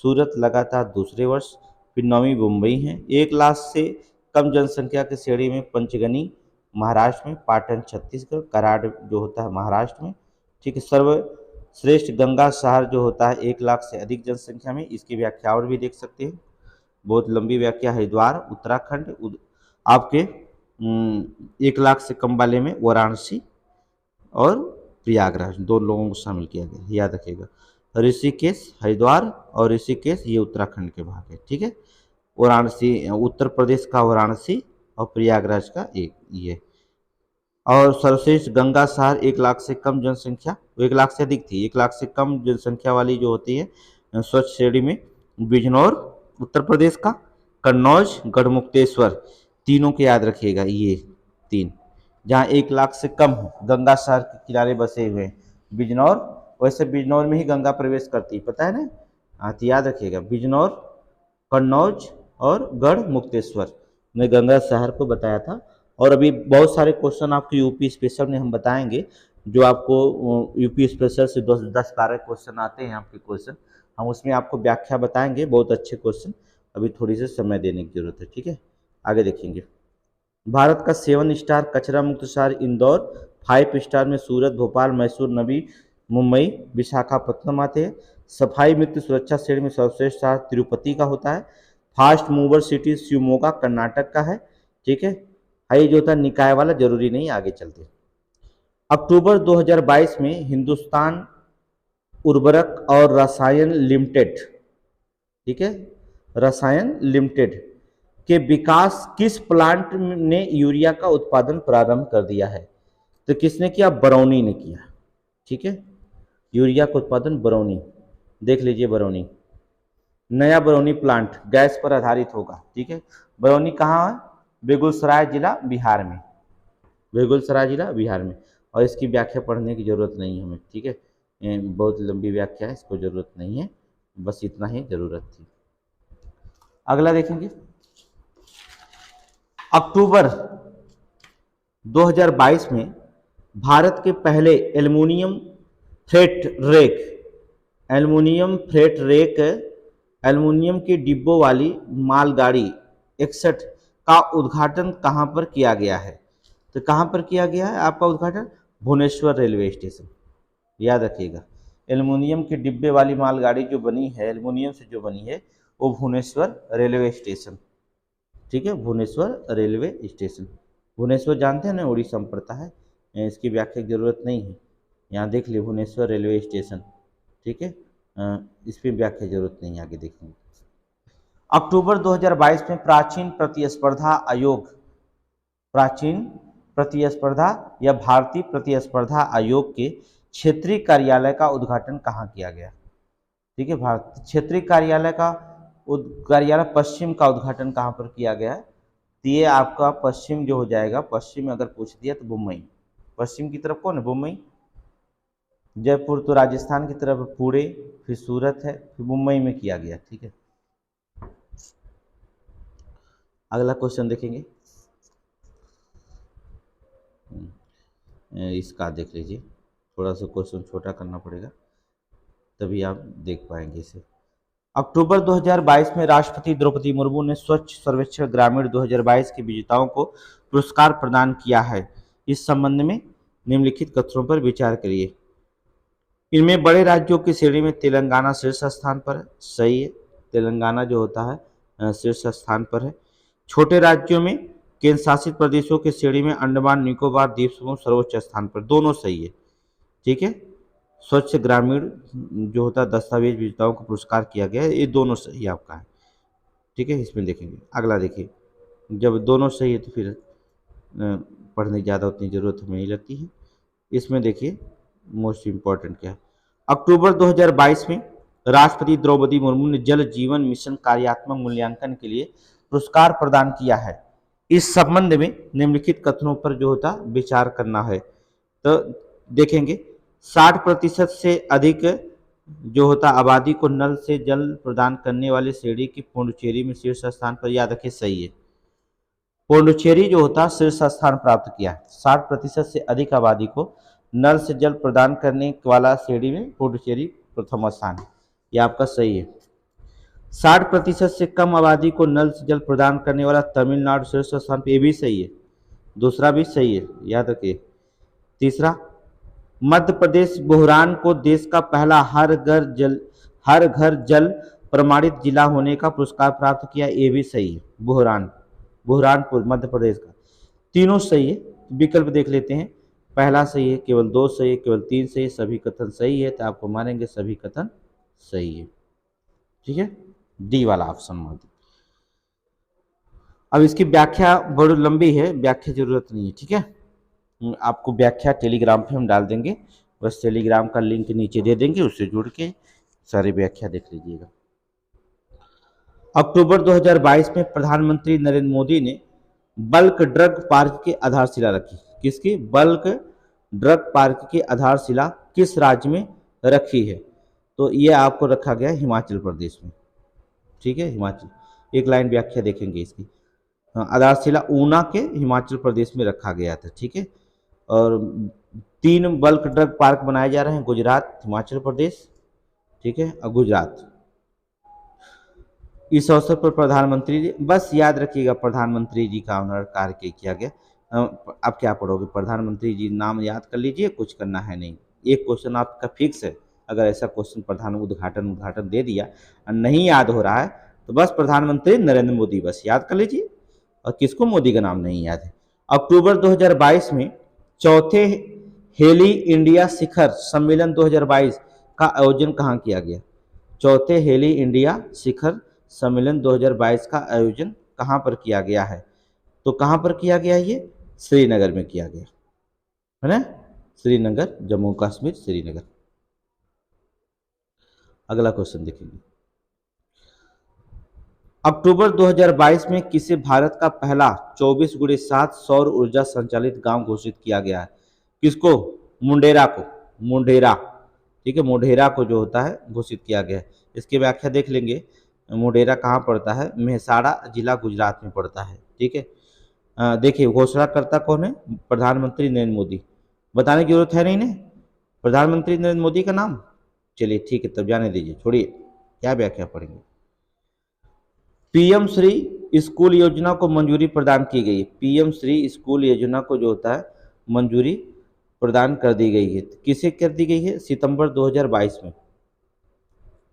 सूरत लगातार दूसरे वर्ष, फिर 9वीं मुंबई है। 1 लाख से कम जनसंख्या की श्रेणी में पंचगनी महाराष्ट्र में, पाटन छत्तीसगढ़, कराड़ जो होता है महाराष्ट्र में, ठीक है। सर्वश्रेष्ठ गंगा शहर जो होता है 1 लाख से अधिक जनसंख्या में, इसकी व्याख्या और भी देख सकते हैं, बहुत लंबी व्याख्या। हरिद्वार उत्तराखंड, आपके 1 लाख से कम वाले में वाराणसी और प्रयागराज, 2 लोगों को शामिल किया गया, याद रखिएगा। ऋषिकेश, हरिद्वार और ऋषिकेश ये उत्तराखंड के भाग है, ठीक है। वाराणसी उत्तर प्रदेश का वाराणसी और प्रयागराज का एक ये। और सर्वश्रेष्ठ गंगा शहर 1 लाख से कम जनसंख्या, 1 लाख से अधिक थी, 1 लाख से कम जनसंख्या वाली जो होती है स्वच्छ श्रेणी में बिजनौर उत्तर प्रदेश का, कन्नौज, गढ़मुक्तेश्वर, तीनों के याद रखिएगा ये 3, जहाँ 1 लाख से कम है, गंगा शहर के किनारे बसे हुए हैं। बिजनौर, वैसे बिजनौर में ही गंगा प्रवेश करती है, पता है ना, हाँ तो याद रखिएगा बिजनौर, कन्नौज और गढ़मुक्तेश्वर ने गंगा शहर को बताया था। और अभी बहुत सारे क्वेश्चन आपको यूपी स्पेशल में हम बताएंगे, जो आपको यूपी स्पेशल से 10-12 क्वेश्चन आते हैं आपके क्वेश्चन, हम उसमें आपको व्याख्या बताएंगे, बहुत अच्छे क्वेश्चन, अभी थोड़ी सी समय देने की जरूरत है, ठीक है। आगे देखेंगे। भारत का 7 स्टार कचरा मुक्त शहर इंदौर, 5 स्टार में सूरत, भोपाल, मैसूर, नवी मुंबई, विशाखापत्तनम आते हैं। सफाई मित्र सुरक्षा श्रेणी में सर्वश्रेष्ठ शहर तिरुपति का होता है। Fast mover city Shivamogga Karnataka का है, ठीक है। हाई जो होता है निकाय वाला, जरूरी नहीं, आगे चलते। अक्टूबर 2022 में हिंदुस्तान उर्वरक और रसायन लिमिटेड, ठीक है, रसायन लिमिटेड के विकास किस प्लांट ने यूरिया का उत्पादन प्रारंभ कर दिया है? तो किसने किया? बरौनी ने किया, ठीक है। यूरिया का उत्पादन बरौनी, देख लीजिए बरौनी, नया बरौनी प्लांट गैस पर आधारित होगा, ठीक है। बरौनी कहाँ है? बेगूसराय जिला बिहार में, बेगूसराय जिला बिहार में। और इसकी व्याख्या पढ़ने की जरूरत नहीं है हमें, ठीक है, बहुत लंबी व्याख्या है, इसको जरूरत नहीं है, बस इतना ही जरूरत थी। अगला देखेंगे। अक्टूबर 2022 में भारत के पहले एल्युमिनियम फ्रेट रेक एल्युमिनियम के डिब्बों वाली मालगाड़ी 61 का उद्घाटन कहां पर किया गया है? तो कहां पर किया गया है आपका उद्घाटन? भुवनेश्वर रेलवे स्टेशन, याद रखिएगा। एल्युमिनियम के डिब्बे वाली मालगाड़ी जो बनी है, एल्युमिनियम से जो बनी है, वो भुवनेश्वर रेलवे स्टेशन, ठीक है, भुवनेश्वर रेलवे स्टेशन। भुवनेश्वर जानते हैं ना, उड़ीसा में पड़ता है, इसकी व्याख्या की जरूरत नहीं है, यहाँ देख लिए भुवनेश्वर रेलवे स्टेशन, ठीक है, इस पर व्याख्या की जरूरत नहीं है, आगे देखेंगे। अक्टूबर 2022 में प्राचीन प्रतिस्पर्धा या भारतीय प्रतिस्पर्धा आयोग के क्षेत्रीय कार्यालय का उद्घाटन कहाँ किया गया? ठीक है, भारत क्षेत्रीय कार्यालय पश्चिम का उद्घाटन कहाँ पर किया गया है? तो ये आपका पश्चिम जो हो जाएगा, पश्चिम अगर पूछ दिया तो मुंबई, पश्चिम की तरफ कौन है? मुंबई। जयपुर तो राजस्थान की तरफ, पुणे, फिर सूरत है, फिर मुंबई में किया गया, ठीक है। अगला क्वेश्चन देखेंगे, इसका देख लीजिए, थोड़ा सा क्वेश्चन छोटा करना पड़ेगा तभी आप देख पाएंगे इसे। अक्टूबर 2022 में राष्ट्रपति द्रौपदी मुर्मू ने स्वच्छ सर्वेक्षण ग्रामीण 2022 के विजेताओं को पुरस्कार प्रदान किया है। इस संबंध में निम्नलिखित कथनों पर विचार करिए। इनमें बड़े राज्यों की श्रेणी में तेलंगाना शीर्ष स्थान पर है, सही है, तेलंगाना जो होता है शीर्ष स्थान पर है। छोटे राज्यों में केंद्र शासित प्रदेशों की श्रेणी में अंडमान निकोबार द्वीप समूह सर्वोच्च स्थान पर, दोनों सही है, ठीक है। स्वच्छ ग्रामीण जो होता है दस्तावेज विजेताओं को पुरस्कार किया गया है, ये दोनों सही आपका है, ठीक है। इसमें देखेंगे, अगला देखिए, जब दोनों सही है तो फिर पढ़ने की ज़्यादा उतनी ज़रूरत हमें नहीं लगती है। इसमें देखिए मोस्ट इम्पॉर्टेंट क्या है। अक्टूबर 2022 में राष्ट्रपति द्रौपदी मुर्मू ने जल जीवन मिशन कार्यात्मक मूल्यांकन के लिए पुरस्कार प्रदान किया है। इस संबंध में निम्नलिखित कथनों पर जो होता विचार करना है। तो देखेंगे 60% से अधिक जो होता आबादी को नल से जल प्रदान करने वाली श्रेणी की पुडुचेरी में शीर्ष स्थान पर, याद रखिए सही है। पुडुचेरी जो होता शीर्ष स्थान प्राप्त किया है। 60% से अधिक आबादी को नल से जल प्रदान करने वाला श्रेणी में पुडुचेरी प्रथम स्थान है, यह आपका सही है। 60% से कम आबादी को नल से जल प्रदान करने वाला तमिलनाडु शीर्ष स्थान पर, ये भी सही है। दूसरा भी सही है, याद रखिए। तीसरा, मध्य प्रदेश बुहरान को देश का पहला हर घर जल प्रमाणित जिला होने का पुरस्कार प्राप्त किया, ये भी सही है। बुहरानपुर मध्य प्रदेश का। तीनों सही है। विकल्प देख लेते हैं। पहला सही है, केवल 2 सही है, केवल 3 सही है, सभी कथन सही है, तो आपको मानेंगे सभी कथन सही है। ठीक है, डी वाला ऑप्शन मार दो। अब इसकी व्याख्या बड़ी लंबी है, व्याख्या जरूरत नहीं है। ठीक है, आपको व्याख्या टेलीग्राम पे हम डाल देंगे, बस टेलीग्राम का लिंक नीचे दे देंगे, उससे जुड़ के सारी व्याख्या देख लीजिएगा। अक्टूबर 2022 में प्रधानमंत्री नरेंद्र मोदी ने बल्क ड्रग पार्क की आधारशिला रखी। किसकी? बल्क ड्रग पार्क की आधारशिला किस राज्य में रखी है? तो ये आपको रखा गया हिमाचल प्रदेश में। ठीक है, हिमाचल। एक लाइन व्याख्या देखेंगे इसकी। आधारशिला ऊना के हिमाचल प्रदेश में रखा गया था। ठीक है, और 3 बल्क ड्रग पार्क बनाए जा रहे हैं, गुजरात, हिमाचल प्रदेश, ठीक है, और गुजरात। इस अवसर पर प्रधानमंत्री जी, बस याद रखिएगा प्रधानमंत्री जी का ऑनर कार्य किया गया। आप क्या पढ़ोगे? प्रधानमंत्री जी नाम याद कर लीजिए, कुछ करना है नहीं। एक क्वेश्चन आपका फिक्स है, अगर ऐसा क्वेश्चन प्रधान उद्घाटन दे दिया और नहीं याद हो रहा है तो बस प्रधानमंत्री नरेंद्र मोदी बस याद कर लीजिए, और किसको मोदी का नाम नहीं याद है। अक्टूबर 2022 में चौथे हेली इंडिया शिखर सम्मेलन 2022 का आयोजन कहाँ किया गया? चौथे हेली इंडिया शिखर सम्मेलन 2022 का आयोजन कहाँ पर किया गया है? तो कहाँ पर किया गया? ये श्रीनगर में किया गया है ना, श्रीनगर, जम्मू कश्मीर, श्रीनगर। अगला क्वेश्चन देखेंगे। अक्टूबर 2022 में किसे भारत का पहला 24x7 सौर ऊर्जा संचालित गांव घोषित किया गया है? किसको? मुंडेरा को। मुंडेरा, ठीक है, मुंडेरा को जो होता है घोषित किया गया है। इसकी व्याख्या देख लेंगे। मुंडेरा कहाँ पड़ता है? मेहसाणा जिला, गुजरात में पड़ता है। ठीक है, देखिए घोषणाकर्ता कौन है? प्रधानमंत्री नरेंद्र मोदी। बताने की जरूरत है नहीं ना प्रधानमंत्री नरेंद्र मोदी का नाम। चलिए ठीक है, तब जाने दीजिए, छोड़िए, क्या व्याख्या पढ़ेंगे। पीएम श्री स्कूल योजना को मंजूरी प्रदान की गई। पीएम श्री स्कूल योजना को जो होता है मंजूरी प्रदान कर दी गई है। किसे कर दी गई है? सितंबर 2022 में,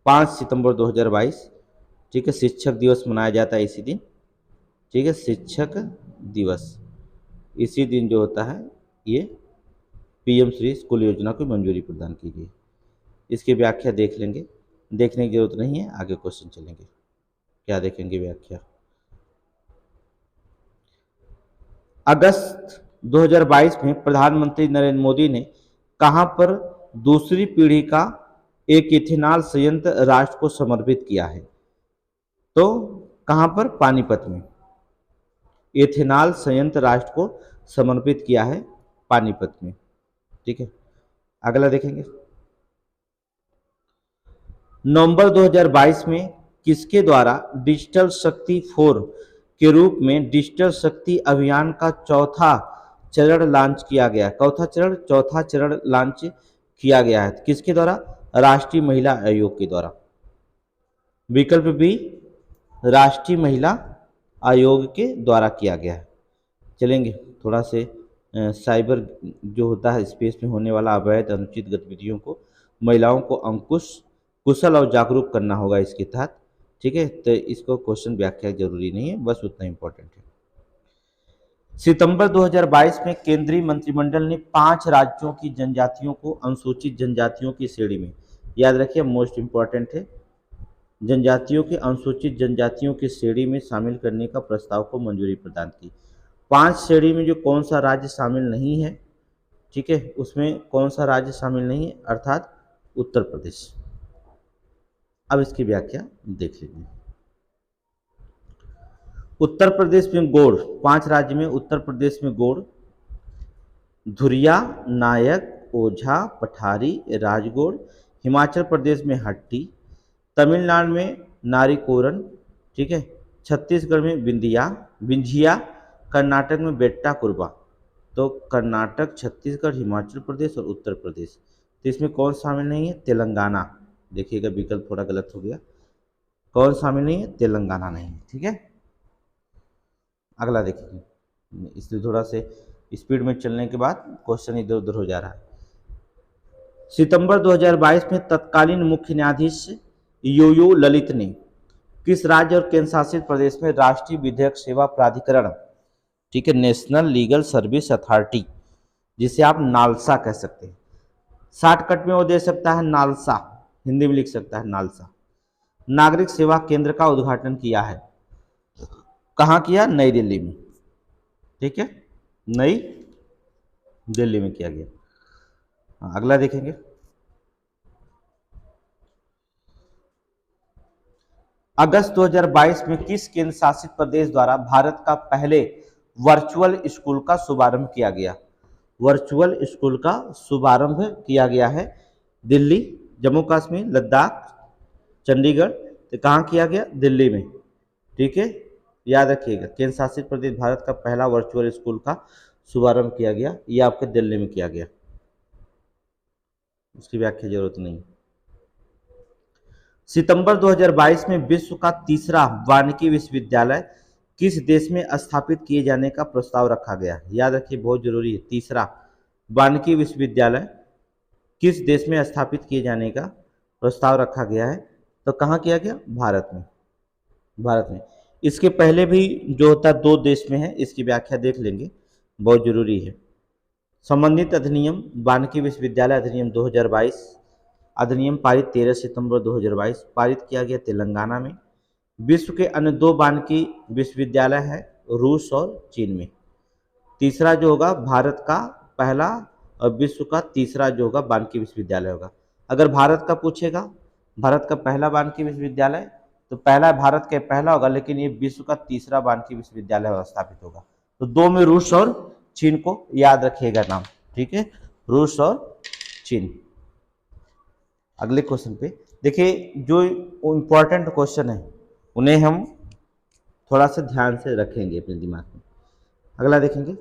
5 सितंबर 2022। ठीक है, शिक्षक दिवस मनाया जाता है इसी दिन। ठीक है, शिक्षक दिवस इसी दिन जो होता है ये पीएम श्री स्कूल योजना को मंजूरी प्रदान की गई। इसकी व्याख्या देख लेंगे, देखने की जरूरत नहीं है, आगे क्वेश्चन चलेंगे। क्या देखेंगे व्याख्या? अगस्त 2022 में प्रधानमंत्री नरेंद्र मोदी ने कहां पर दूसरी पीढ़ी का एक इथेनॉल संयंत्र राष्ट्र को समर्पित किया है? तो कहां पर? पानीपत में इथेनॉल संयंत्र राष्ट्र को समर्पित किया है, पानीपत में। ठीक है, अगला देखेंगे। नवंबर 2022 में किसके द्वारा डिजिटल शक्ति 4 के रूप में डिजिटल शक्ति अभियान का चौथा चरण लॉन्च किया गया? चौथा चरण लॉन्च किया गया है किसके द्वारा? राष्ट्रीय महिला आयोग के द्वारा। विकल्प बी, राष्ट्रीय महिला आयोग के द्वारा किया गया है। चलेंगे थोड़ा से साइबर जो होता है स्पेस में होने वाला अवैध अनुचित गतिविधियों को महिलाओं को अंकुश, कुशल और जागरूक करना होगा इसके तहत। ठीक है, तो इसको क्वेश्चन व्याख्या जरूरी नहीं है, बस उतना इंपॉर्टेंट है। सितंबर 2022 में केंद्रीय मंत्रिमंडल ने 5 राज्यों की जनजातियों को अनुसूचित जनजातियों की श्रेणी में, याद रखिए मोस्ट इंपॉर्टेंट है, जनजातियों के अनुसूचित जनजातियों की श्रेणी में शामिल करने का प्रस्ताव को मंजूरी प्रदान की। 5 श्रेणी में जो कौन सा राज्य शामिल नहीं है, ठीक है, उसमें कौन सा राज्य शामिल नहीं है, अर्थात उत्तर प्रदेश। अब इसकी व्याख्या देख लीजिए। उत्तर प्रदेश में गोंड, 5 राज्य में उत्तर प्रदेश में गोंड, धुरिया, नायक, ओझा, पठारी, राजगोड़। हिमाचल प्रदेश में हट्टी, तमिलनाडु में नारीकोरन, ठीक है, छत्तीसगढ़ में बिंझिया, कर्नाटक में बेट्टा कुरबा। तो कर्नाटक, छत्तीसगढ़, हिमाचल प्रदेश और उत्तर प्रदेश। तो इसमें कौन शामिल नहीं है, तेलंगाना। देखिएगा विकल्प थोड़ा गलत हो गया, कौन शामिल नहीं है, तेलंगाना नहीं है, ठीक है। अगला देखिए, इसलिए थोड़ा से स्पीड में चलने के बाद क्वेश्चन इधर उधर हो जा रहा है। सितंबर 2022 में तत्कालीन मुख्य न्यायाधीश यो ललित ने किस राज्य और केंद्र शासित प्रदेश में राष्ट्रीय विधिक सेवा प्राधिकरण, ठीक है, नेशनल लीगल सर्विस अथॉरिटी, जिसे आप नालसा कह सकते हैं, शॉर्टकट में वो दे सकता है नालसा, हिंदी में लिख सकता है नालसा, नागरिक सेवा केंद्र का उद्घाटन किया है। कहाँ किया, नई दिल्ली में, ठीक है, नई दिल्ली में किया गया। अगला देखेंगे, अगस्त 2022 में किस केंद्र शासित प्रदेश द्वारा भारत का पहले वर्चुअल स्कूल का शुभारंभ किया गया। वर्चुअल स्कूल का शुभारंभ किया गया है दिल्ली, जम्मू कश्मीर, लद्दाख, चंडीगढ़। तो कहाँ किया गया, दिल्ली में, ठीक है, याद रखिएगा। केंद्र शासित प्रदेश भारत का पहला वर्चुअल स्कूल का शुभारंभ किया गया, ये आपके दिल्ली में किया गया, उसकी व्याख्या जरूरत नहीं। सितंबर 2022 में विश्व का तीसरा वानिकी विश्वविद्यालय किस देश में स्थापित किए जाने का प्रस्ताव रखा गया। याद रखिए, बहुत जरूरी है, तीसरा वानिकी विश्वविद्यालय किस देश में स्थापित किए जाने का प्रस्ताव रखा गया है। तो कहाँ किया गया, भारत में, भारत में। इसके पहले भी जो होता है 2 देश में है, इसकी व्याख्या देख लेंगे, बहुत जरूरी है। संबंधित अधिनियम वानिकी विश्वविद्यालय अधिनियम 2022, अधिनियम पारित 13 सितंबर 2022, पारित किया गया तेलंगाना में। विश्व के अन्य 2 वानिकी विश्वविद्यालय है रूस और चीन में। तीसरा जो होगा भारत का पहला और विश्व का तीसरा जो होगा वानिकी विश्वविद्यालय होगा। अगर भारत का पूछेगा, भारत का पहला वानिकी विश्वविद्यालय, तो पहला भारत के पहला होगा, लेकिन ये विश्व का तीसरा वानिकी विश्वविद्यालय स्थापित होगा। तो 2 में रूस और चीन को याद रखिएगा नाम, ठीक है, रूस और चीन। अगले क्वेश्चन पे देखिए, जो इम्पोर्टेंट क्वेश्चन है उन्हें हम थोड़ा सा ध्यान से रखेंगे अपने दिमाग में। अगला देखेंगे,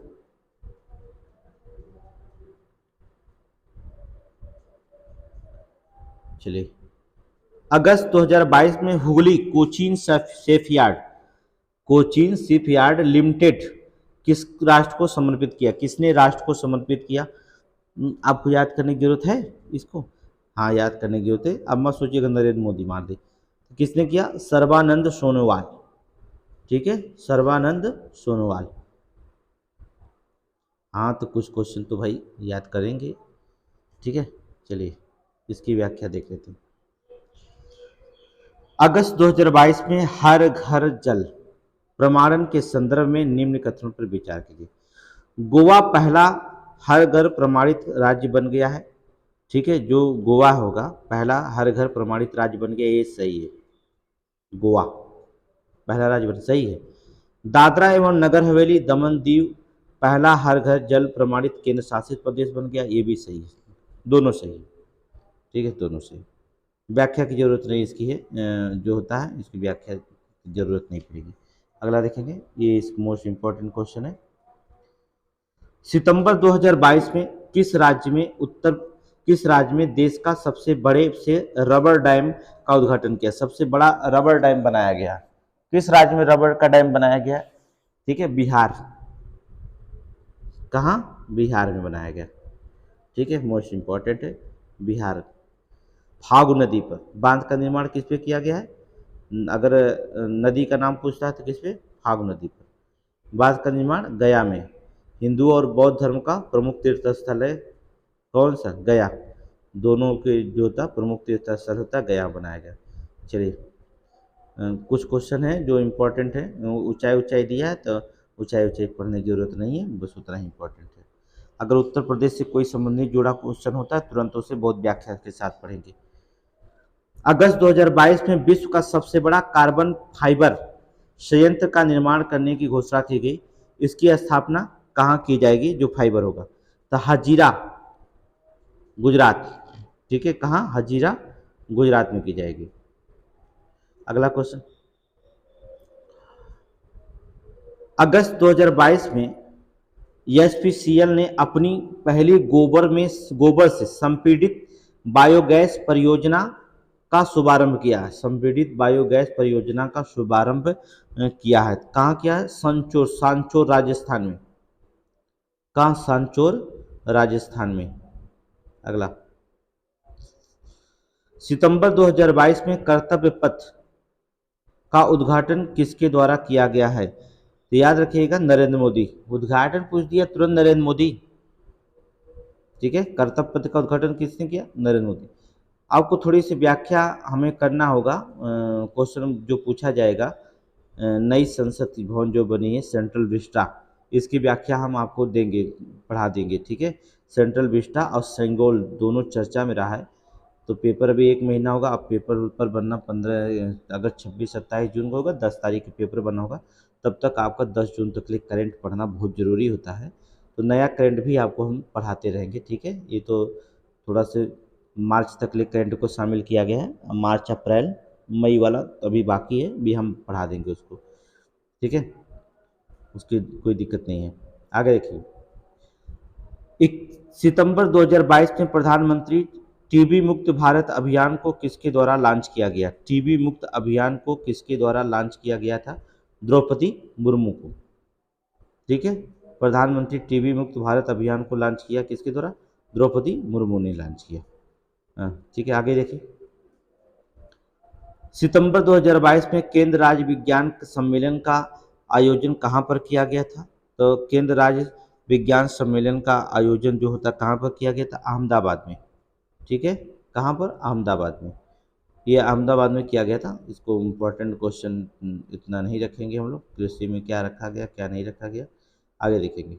चलिए, अगस्त 2022 में हुगली कोचीन शिपयार्ड लिमिटेड किस राष्ट्र को समर्पित किया, किसने राष्ट्र को समर्पित किया। आपको याद करने की जरूरत है इसको, हाँ याद करने की जरूरत है। अब मत सोचिएगा नरेंद्र मोदी मार दे, किसने किया, सर्बानंद सोनोवाल, ठीक है, सर्बानंद सोनोवाल। हाँ तो कुछ क्वेश्चन तो भाई याद करेंगे, ठीक है। चलिए इसकी व्याख्या देख लेते हैं। अगस्त 2022 में हर घर जल प्रमाणन के संदर्भ में निम्न कथनों पर विचार कीजिए। गोवा पहला हर घर प्रमाणित राज्य बन गया है, ठीक है, जो गोवा होगा पहला हर घर प्रमाणित राज्य बन गया, ये सही है, गोवा पहला राज्य बन, सही है। दादरा एवं नगर हवेली दमन दीव पहला हर घर जल प्रमाणित केंद्र शासित प्रदेश बन गया, ये भी सही है, दोनों सही है, ठीक है, दोनों सही। व्याख्या की जरूरत नहीं इसकी है, जो होता है इसकी व्याख्या की जरूरत नहीं पड़ेगी। अगला देखेंगे, ये इस मोस्ट इंपॉर्टेंट क्वेश्चन है। सितंबर 2022 में किस राज्य में देश का सबसे बड़े से रबर डैम का उद्घाटन किया, सबसे बड़ा रबर डैम बनाया गया, किस राज्य में रबर का डैम बनाया गया, ठीक है, बिहार। कहाँ, बिहार में बनाया गया, ठीक है, मोस्ट इंपॉर्टेंट है, बिहार। फागु नदी पर बांध का निर्माण किस पे किया गया है, अगर नदी का नाम पूछता है तो किस पे, फागु नदी पर। बांध का निर्माण गया में, हिंदू और बौद्ध धर्म का प्रमुख तीर्थ स्थल है, कौन सा, गया, दोनों के जो होता प्रमुख तीर्थ स्थल होता है, गया बनाया गया। चलिए कुछ क्वेश्चन है जो इम्पोर्टेंट है, ऊंचाई ऊंचाई दिया है तो ऊंचाई ऊंचाई पढ़ने की जरूरत नहीं है, बस उतना ही इम्पोर्टेंट है। अगर उत्तर प्रदेश से कोई संबंधित जुड़ा क्वेश्चन होता है तुरंत उसे बहुत व्याख्या के साथ पढ़ेंगे। अगस्त 2022 में विश्व का सबसे बड़ा कार्बन फाइबर संयंत्र का निर्माण करने की घोषणा की गई। इसकी स्थापना कहाँ की जाएगी जो फाइबर होगा? तो हजीरा गुजरात, ठीक है, कहाँ? हजीरा गुजरात में की जाएगी। अगला क्वेश्चन, अगस्त 2022 में एसपीसीएल ने अपनी पहली गोबर से संपीड़ित बायोगैस परियोजना का शुभारंभ किया है। संपीड़ित बायोगैस परियोजना का शुभारंभ किया है। कहाँ किया है? सांचोर राजस्थान में। कहाँ? सांचोर राजस्थान में। अगला, सितंबर 2022 में कर्तव्य पथ का उद्घाटन किसके द्वारा किया गया है? तो याद रखिएगा, नरेंद्र मोदी। उद्घाटन पूछ दिया तुरंत नरेंद्र मोदी, ठीक है। कर्तव्य पथ का उद्घाटन किसने किया? नरेंद्र मोदी। आपको थोड़ी सी व्याख्या हमें करना होगा, क्वेश्चन जो पूछा जाएगा, नई संसद भवन जो बनी है सेंट्रल विस्टा, इसकी व्याख्या हम आपको देंगे, पढ़ा देंगे, ठीक है। सेंट्रल विस्टा और सेंगोल दोनों चर्चा में रहा है। तो पेपर अभी 1 महीना होगा। अब पेपर ऊपर बनना 15 अगस्त 26-27 जून को होगा, 10 तारीख को पेपर बनना होगा। तब तक आपका 10 जून तक के करंट पढ़ना बहुत ज़रूरी होता है। तो नया करंट भी आपको हम पढ़ाते रहेंगे, ठीक है। ये तो थोड़ा से मार्च तक ले करंट को शामिल किया गया है, मार्च अप्रैल मई वाला तो अभी बाकी है, भी हम पढ़ा देंगे उसको, ठीक है, उसकी कोई दिक्कत नहीं है। आगे देखिए, 1 सितंबर 2022 में प्रधानमंत्री टीबी मुक्त भारत अभियान को किसके द्वारा लॉन्च किया गया? टीबी मुक्त अभियान को किसके द्वारा लॉन्च किया गया था? द्रौपदी मुर्मू को, ठीक है। प्रधानमंत्री टीबी मुक्त भारत अभियान को लॉन्च किया किसके द्वारा? द्रौपदी मुर्मू ने लॉन्च किया, ठीक है। आगे देखिए, सितंबर 2022 में केंद्र राज्य विज्ञान सम्मेलन का आयोजन कहाँ पर किया गया था? तो केंद्र राज्य विज्ञान सम्मेलन का आयोजन जो होता कहाँ पर किया गया था? अहमदाबाद में, ठीक है। कहाँ पर? अहमदाबाद में। ये अहमदाबाद में किया गया था। इसको इम्पोर्टेंट क्वेश्चन इतना नहीं रखेंगे हम लोग, कृषि में क्या रखा गया क्या नहीं रखा गया, आगे देखेंगे।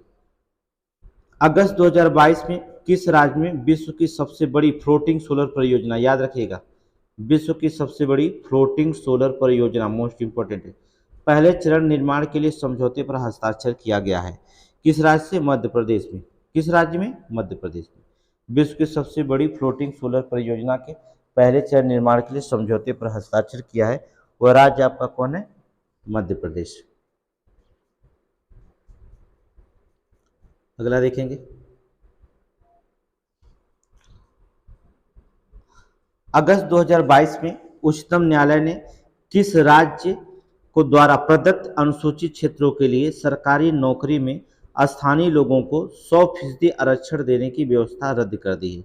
अगस्त 2022 में किस राज्य में विश्व की सबसे बड़ी फ्लोटिंग सोलर परियोजना, याद रखिएगा, विश्व की सबसे बड़ी फ्लोटिंग सोलर परियोजना मोस्ट इंपोर्टेंट है, पहले चरण निर्माण के लिए समझौते पर हस्ताक्षर किया गया है? किस राज्य से? मध्य प्रदेश में। किस राज्य में? मध्य प्रदेश में। विश्व की सबसे बड़ी फ्लोटिंग सोलर परियोजना के पहले चरण निर्माण के लिए समझौते पर हस्ताक्षर किया है, वह राज्य आपका कौन है? मध्य प्रदेश। अगला देखेंगे, अगस्त 2022 में उच्चतम न्यायालय ने किस राज्य को द्वारा प्रदत्त अनुसूचित क्षेत्रों के लिए सरकारी नौकरी में स्थानीय लोगों को 100% आरक्षण देने की व्यवस्था रद्द कर दी है?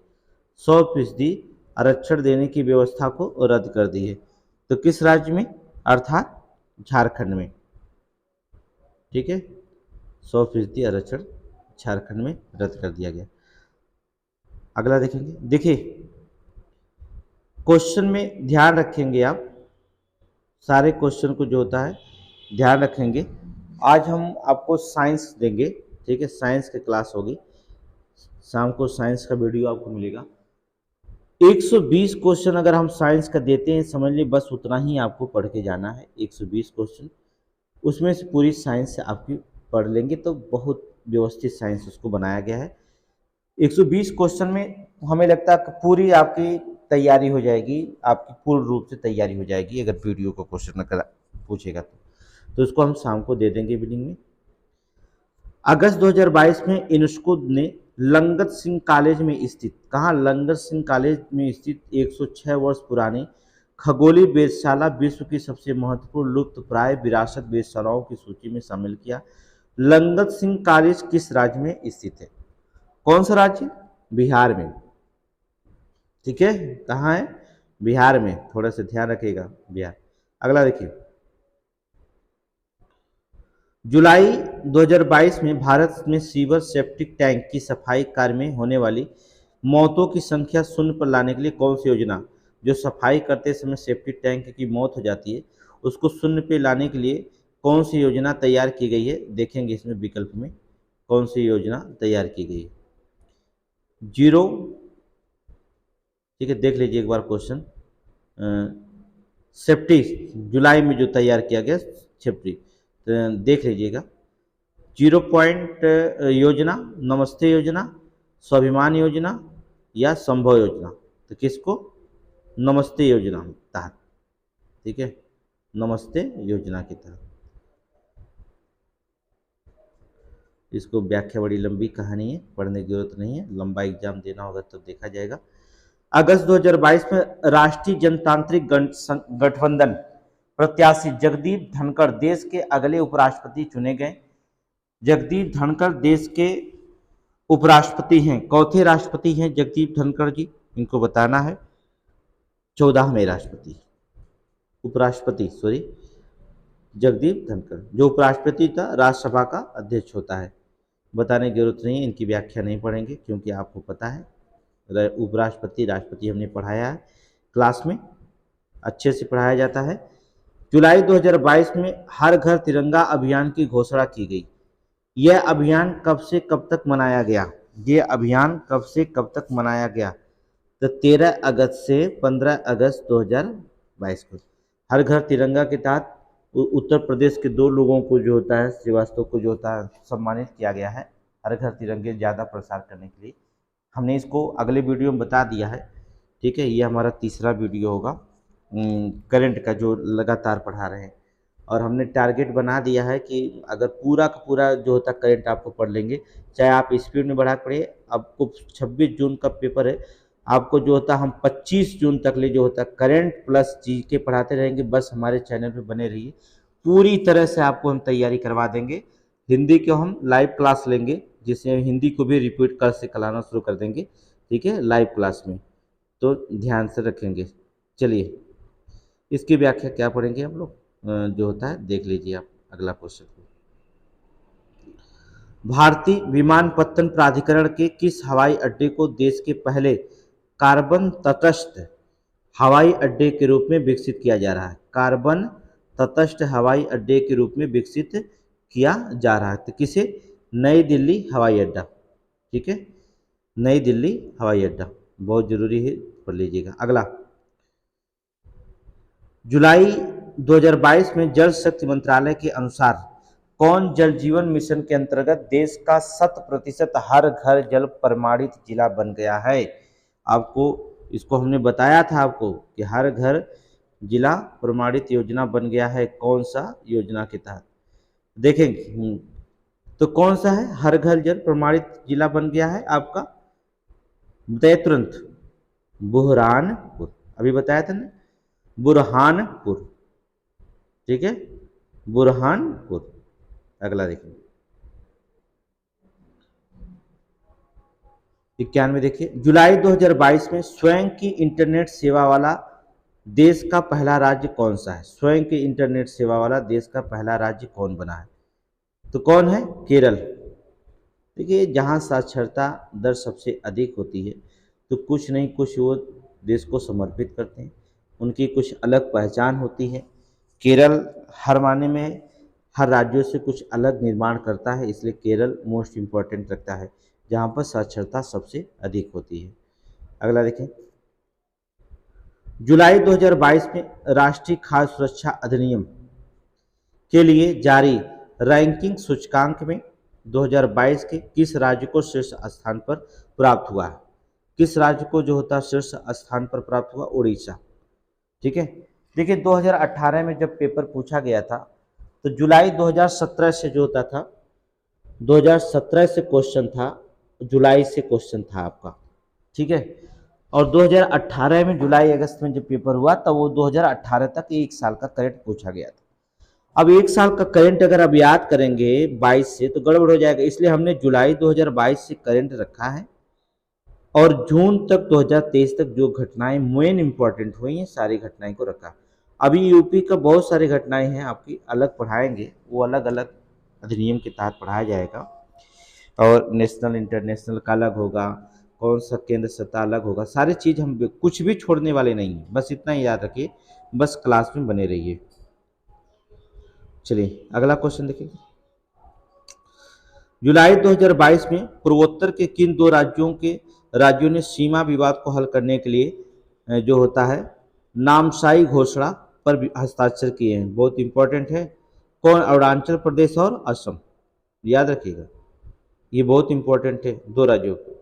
100% आरक्षण देने की व्यवस्था को रद्द कर दी है। तो किस राज्य में? अर्थात झारखंड में, ठीक है। 100% आरक्षण झारखंड में रद्द कर दिया गया। अगला देखेंगे, देखिए क्वेश्चन में ध्यान रखेंगे आप, सारे क्वेश्चन को जो होता है ध्यान रखेंगे। आज हम आपको साइंस देंगे, ठीक है, साइंस की क्लास होगी, शाम को साइंस का वीडियो आपको मिलेगा। 120 क्वेश्चन अगर हम साइंस का देते हैं, समझ लीजिए बस उतना ही आपको पढ़ के जाना है, 120 क्वेश्चन, उसमें से पूरी साइंस आपकी पढ़ लेंगे तो बहुत व्यवस्थित साइंस उसको बनाया गया है। 120 क्वेश्चन में हमें लगता है कि पूरी आपकी तैयारी हो जाएगी, आपकी पूर्ण रूप से तैयारी हो जाएगी अगर वीडियो को क्वेश्चन अगर पूछेगा तो उसको हम शाम को दे देंगे इवनिंग में। अगस्त 2022 में यूनेस्को ने लंगत सिंह कॉलेज में स्थित, कहाँ? लंगत सिंह कॉलेज में स्थित 106 वर्ष पुरानी खगोलीय वेधशाला विश्व की सबसे महत्वपूर्ण लुप्तप्राय विरासत वेधशालाओं की सूची में शामिल किया। लंगत सिंह कॉलेज किस राज्य में स्थित है? कौन सा राज्य? बिहार में, ठीक है। कहाँ है? बिहार में, थोड़ा सा ध्यान रखिएगा, बिहार। अगला देखिए, जुलाई 2022 में भारत में सीवर सेप्टिक टैंक की सफाई कार्य में होने वाली मौतों की संख्या 0 पर लाने के लिए कौन सी योजना, जो सफाई करते समय सेप्टिक टैंक की मौत हो जाती है उसको शून्य पे लाने के लिए कौन सी योजना तैयार की गई है, देखेंगे इसमें विकल्प में कौन सी योजना तैयार की गई है। जीरो, ठीक है, देख लीजिए एक बार क्वेश्चन। सेफ्टी जुलाई में जो तैयार किया गया सेफ्टी, तो देख लीजिएगा। 0 पॉइंट योजना, नमस्ते योजना, स्वाभिमान योजना या संभव योजना, तो किसको नमस्ते योजना तहत, ठीक है, नमस्ते योजना के तहत। इसको व्याख्या बड़ी लंबी कहानी है, पढ़ने की जरूरत नहीं है, लंबा एग्जाम देना होगा तब देखा जाएगा। अगस्त 2022 में राष्ट्रीय जनतांत्रिक गठबंधन प्रत्याशी जगदीप धनखड़ देश के अगले उपराष्ट्रपति चुने गए। जगदीप धनखड़ देश के उपराष्ट्रपति हैं। चौथे राष्ट्रपति हैं जगदीप धनखड़ जी, इनको बताना है। 14वें राष्ट्रपति, उपराष्ट्रपति सॉरी, जगदीप धनखड़। जो उपराष्ट्रपति था राज्यसभा का अध्यक्ष होता है, बताने की जरूरत नहीं है, इनकी व्याख्या नहीं पढ़ेंगे क्योंकि आपको पता है उपराष्ट्रपति राष्ट्रपति हमने पढ़ाया है क्लास में, अच्छे से पढ़ाया जाता है। जुलाई 2022 में हर घर तिरंगा अभियान की घोषणा की गई। यह अभियान कब से कब तक मनाया गया? ये अभियान कब से कब तक मनाया गया? तो 13 अगस्त से 15 अगस्त 2022 को। हर घर तिरंगा के तहत उत्तर प्रदेश के 2 लोगों को जो होता है, श्रीवास्तव को जो होता है, सम्मानित किया गया है हर घर तिरंगे ज़्यादा प्रसार करने के लिए। हमने इसको अगले वीडियो में बता दिया है, ठीक है। ये हमारा तीसरा वीडियो होगा करंट का जो लगातार पढ़ा रहे हैं, और हमने टारगेट बना दिया है कि अगर पूरा का पूरा जो होता करंट आपको पढ़ लेंगे, चाहे आप स्पीड में बढ़ा पढ़े। आपको 26 जून का पेपर है, आपको जो होता हम 25 जून तक ले जो होता करंट प्लस जीके पढ़ाते रहेंगे। बस हमारे चैनल पे बने रहिए, पूरी तरह से आपको हम तैयारी करवा देंगे। हिंदी को हम लाइव क्लास लेंगे, जिससे हिंदी को भी रिपीट कर से कराना शुरू कर देंगे, ठीक है, लाइव क्लास में, तो ध्यान से रखेंगे। चलिए इसकी व्याख्या क्या पढ़ेंगे हम लोग, जो होता है देख लीजिए आप अगला क्वेश्चन को। भारतीय विमानपत्तन प्राधिकरण के किस हवाई अड्डे को देश के पहले कार्बन तटस्थ हवाई अड्डे के रूप में विकसित किया जा रहा है? कार्बन तटस्थ हवाई अड्डे के रूप में विकसित किया जा रहा है, तो किसे? नई दिल्ली हवाई अड्डा, ठीक है, नई दिल्ली हवाई अड्डा, बहुत जरूरी है, पढ़ लीजिएगा। अगला, जुलाई 2022 में जल शक्ति मंत्रालय के अनुसार कौन जल जीवन मिशन के अंतर्गत देश का 100% हर घर जल प्रमाणित जिला बन गया है? आपको इसको हमने बताया था आपको कि हर घर जिला प्रमाणित योजना बन गया है। कौन सा योजना के तहत देखेंगे, तो कौन सा है हर घर जल प्रमाणित जिला बन गया है आपका? बताइए तुरंत। बुरहानपुर, अभी बताया था ना, बुरहानपुर, ठीक है, बुरहानपुर। अगला देखिए 91, देखिए जुलाई 2022 में स्वयं की इंटरनेट सेवा वाला देश का पहला राज्य कौन सा है? स्वयं की इंटरनेट सेवा वाला देश का पहला राज्य कौन बना है? तो कौन है? केरल। देखिए जहाँ साक्षरता दर सबसे अधिक होती है, तो कुछ नहीं कुछ वो देश को समर्पित करते हैं, उनकी कुछ अलग पहचान होती है। केरल हर मायने में हर राज्यों से कुछ अलग निर्माण करता है, इसलिए केरल मोस्ट इम्पॉर्टेंट रखता है, जहाँ पर साक्षरता सबसे अधिक होती है। अगला देखें, जुलाई 2022 में राष्ट्रीय खाद्य सुरक्षा अधिनियम के लिए जारी रैंकिंग सूचकांक में 2022 के किस राज्य को शीर्ष स्थान पर प्राप्त हुआ है? किस राज्य को जो होता है शीर्ष स्थान पर प्राप्त हुआ? उड़ीसा, ठीक है। देखिए 2018 में जब पेपर पूछा गया था, तो जुलाई 2017 से जो होता था, 2017 से क्वेश्चन था, जुलाई से क्वेश्चन था आपका, ठीक है। और 2018 में जुलाई अगस्त में जब पेपर हुआ, तब वो 2018 तक 1 साल का करंट पूछा गया था। अब 1 साल का करंट अगर अब याद करेंगे 22 से, तो गड़बड़ हो जाएगा, इसलिए हमने जुलाई 2022 से करंट रखा है, और जून तक 2023 तक जो घटनाएं मेन इंपॉर्टेंट हुई हैं सारी घटनाएं को रखा। अभी यूपी का बहुत सारी घटनाएं हैं आपकी अलग पढ़ाएंगे, वो अलग अलग अधिनियम के तहत पढ़ाया जाएगा, और नेशनल इंटरनेशनल का अलग होगा, कौन सा केंद्र सत्ता अलग होगा, सारी चीज़ हम कुछ भी छोड़ने वाले नहीं हैं। बस इतना ही याद रखिए, बस क्लास में बने रहिए। चलिए अगला क्वेश्चन देखिए। जुलाई 2022 में पूर्वोत्तर के किन दो राज्यों ने सीमा विवाद को हल करने के लिए जो होता है नामसाई घोषणा पर हस्ताक्षर किए हैं? बहुत इंपॉर्टेंट है। कौन? अरुणाचल प्रदेश और असम। याद रखिएगा, ये बहुत इंपॉर्टेंट है, दो राज्यों को,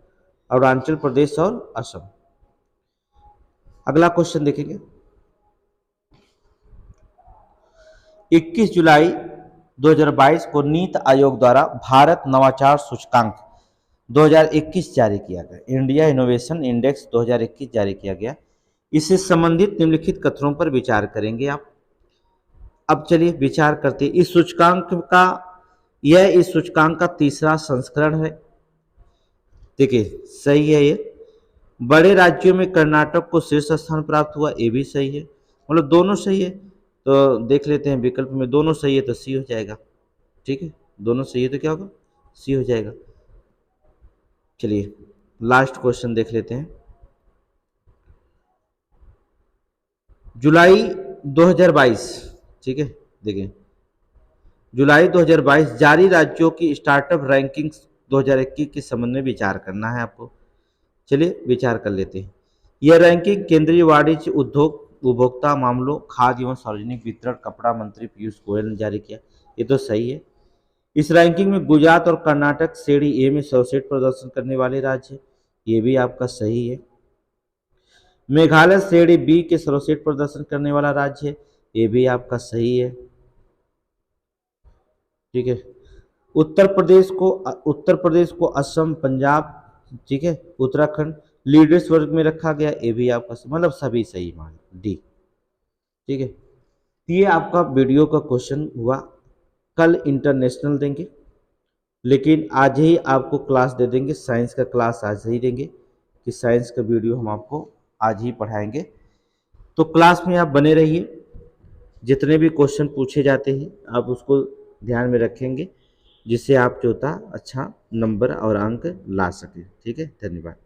अरुणाचल प्रदेश और असम। अगला क्वेश्चन देखेंगे। 21 जुलाई 2022 को नीति आयोग द्वारा भारत नवाचार सूचकांक 2021 जारी किया गया। इंडिया इनोवेशन इंडेक्स 2021 जारी किया गया। इससे संबंधित निम्नलिखित कथनों पर विचार करेंगे आप। अब चलिए विचार करते हैं। इस सूचकांक का तीसरा संस्करण है। देखिए सही है ये। बड़े राज्यों में कर्नाटक को शीर्ष स्थान प्राप्त हुआ, ये भी सही है, मतलब दोनों सही है। तो देख लेते हैं विकल्प में, दोनों सही है तो सी हो जाएगा। ठीक है, दोनों सही है तो क्या होगा? सी हो जाएगा। चलिए लास्ट क्वेश्चन देख लेते हैं। जुलाई 2022, ठीक है, देखिए जुलाई 2022 जारी राज्यों की स्टार्टअप रैंकिंग 2021 के संबंध में विचार करना है आपको। चलिए विचार कर लेते हैं। यह रैंकिंग केंद्रीय वाणिज्य उद्योग उपभोक्ता मामलों खाद्य एवं सार्वजनिक वितरण कपड़ा मंत्री पीयूष गोयल ने जारी किया। ये तो सही है। इस रैंकिंग में गुजरात और कर्नाटक श्रेणी ए में सर्वश्रेष्ठ प्रदर्शन करने वाले राज्य, ये भी आपका सही है। मेघालय श्रेणी बी के सर्वश्रेष्ठ प्रदर्शन करने वाला राज्य है, ये भी आपका सही है। ठीक है, उत्तर प्रदेश को असम, पंजाब, ठीक है, उत्तराखंड लीडर्स वर्ग में रखा गया, ये भी आपका मतलब सभी सही मान डी। ठीक है, ये आपका वीडियो का क्वेश्चन हुआ। कल इंटरनेशनल देंगे, लेकिन आज ही आपको क्लास दे देंगे, साइंस का क्लास आज ही देंगे कि साइंस का वीडियो हम आपको आज ही पढ़ाएंगे। तो क्लास में आप बने रहिए। जितने भी क्वेश्चन पूछे जाते हैं आप उसको ध्यान में रखेंगे, जिससे आप जो था अच्छा नंबर और अंक ला सकें। ठीक है, धन्यवाद।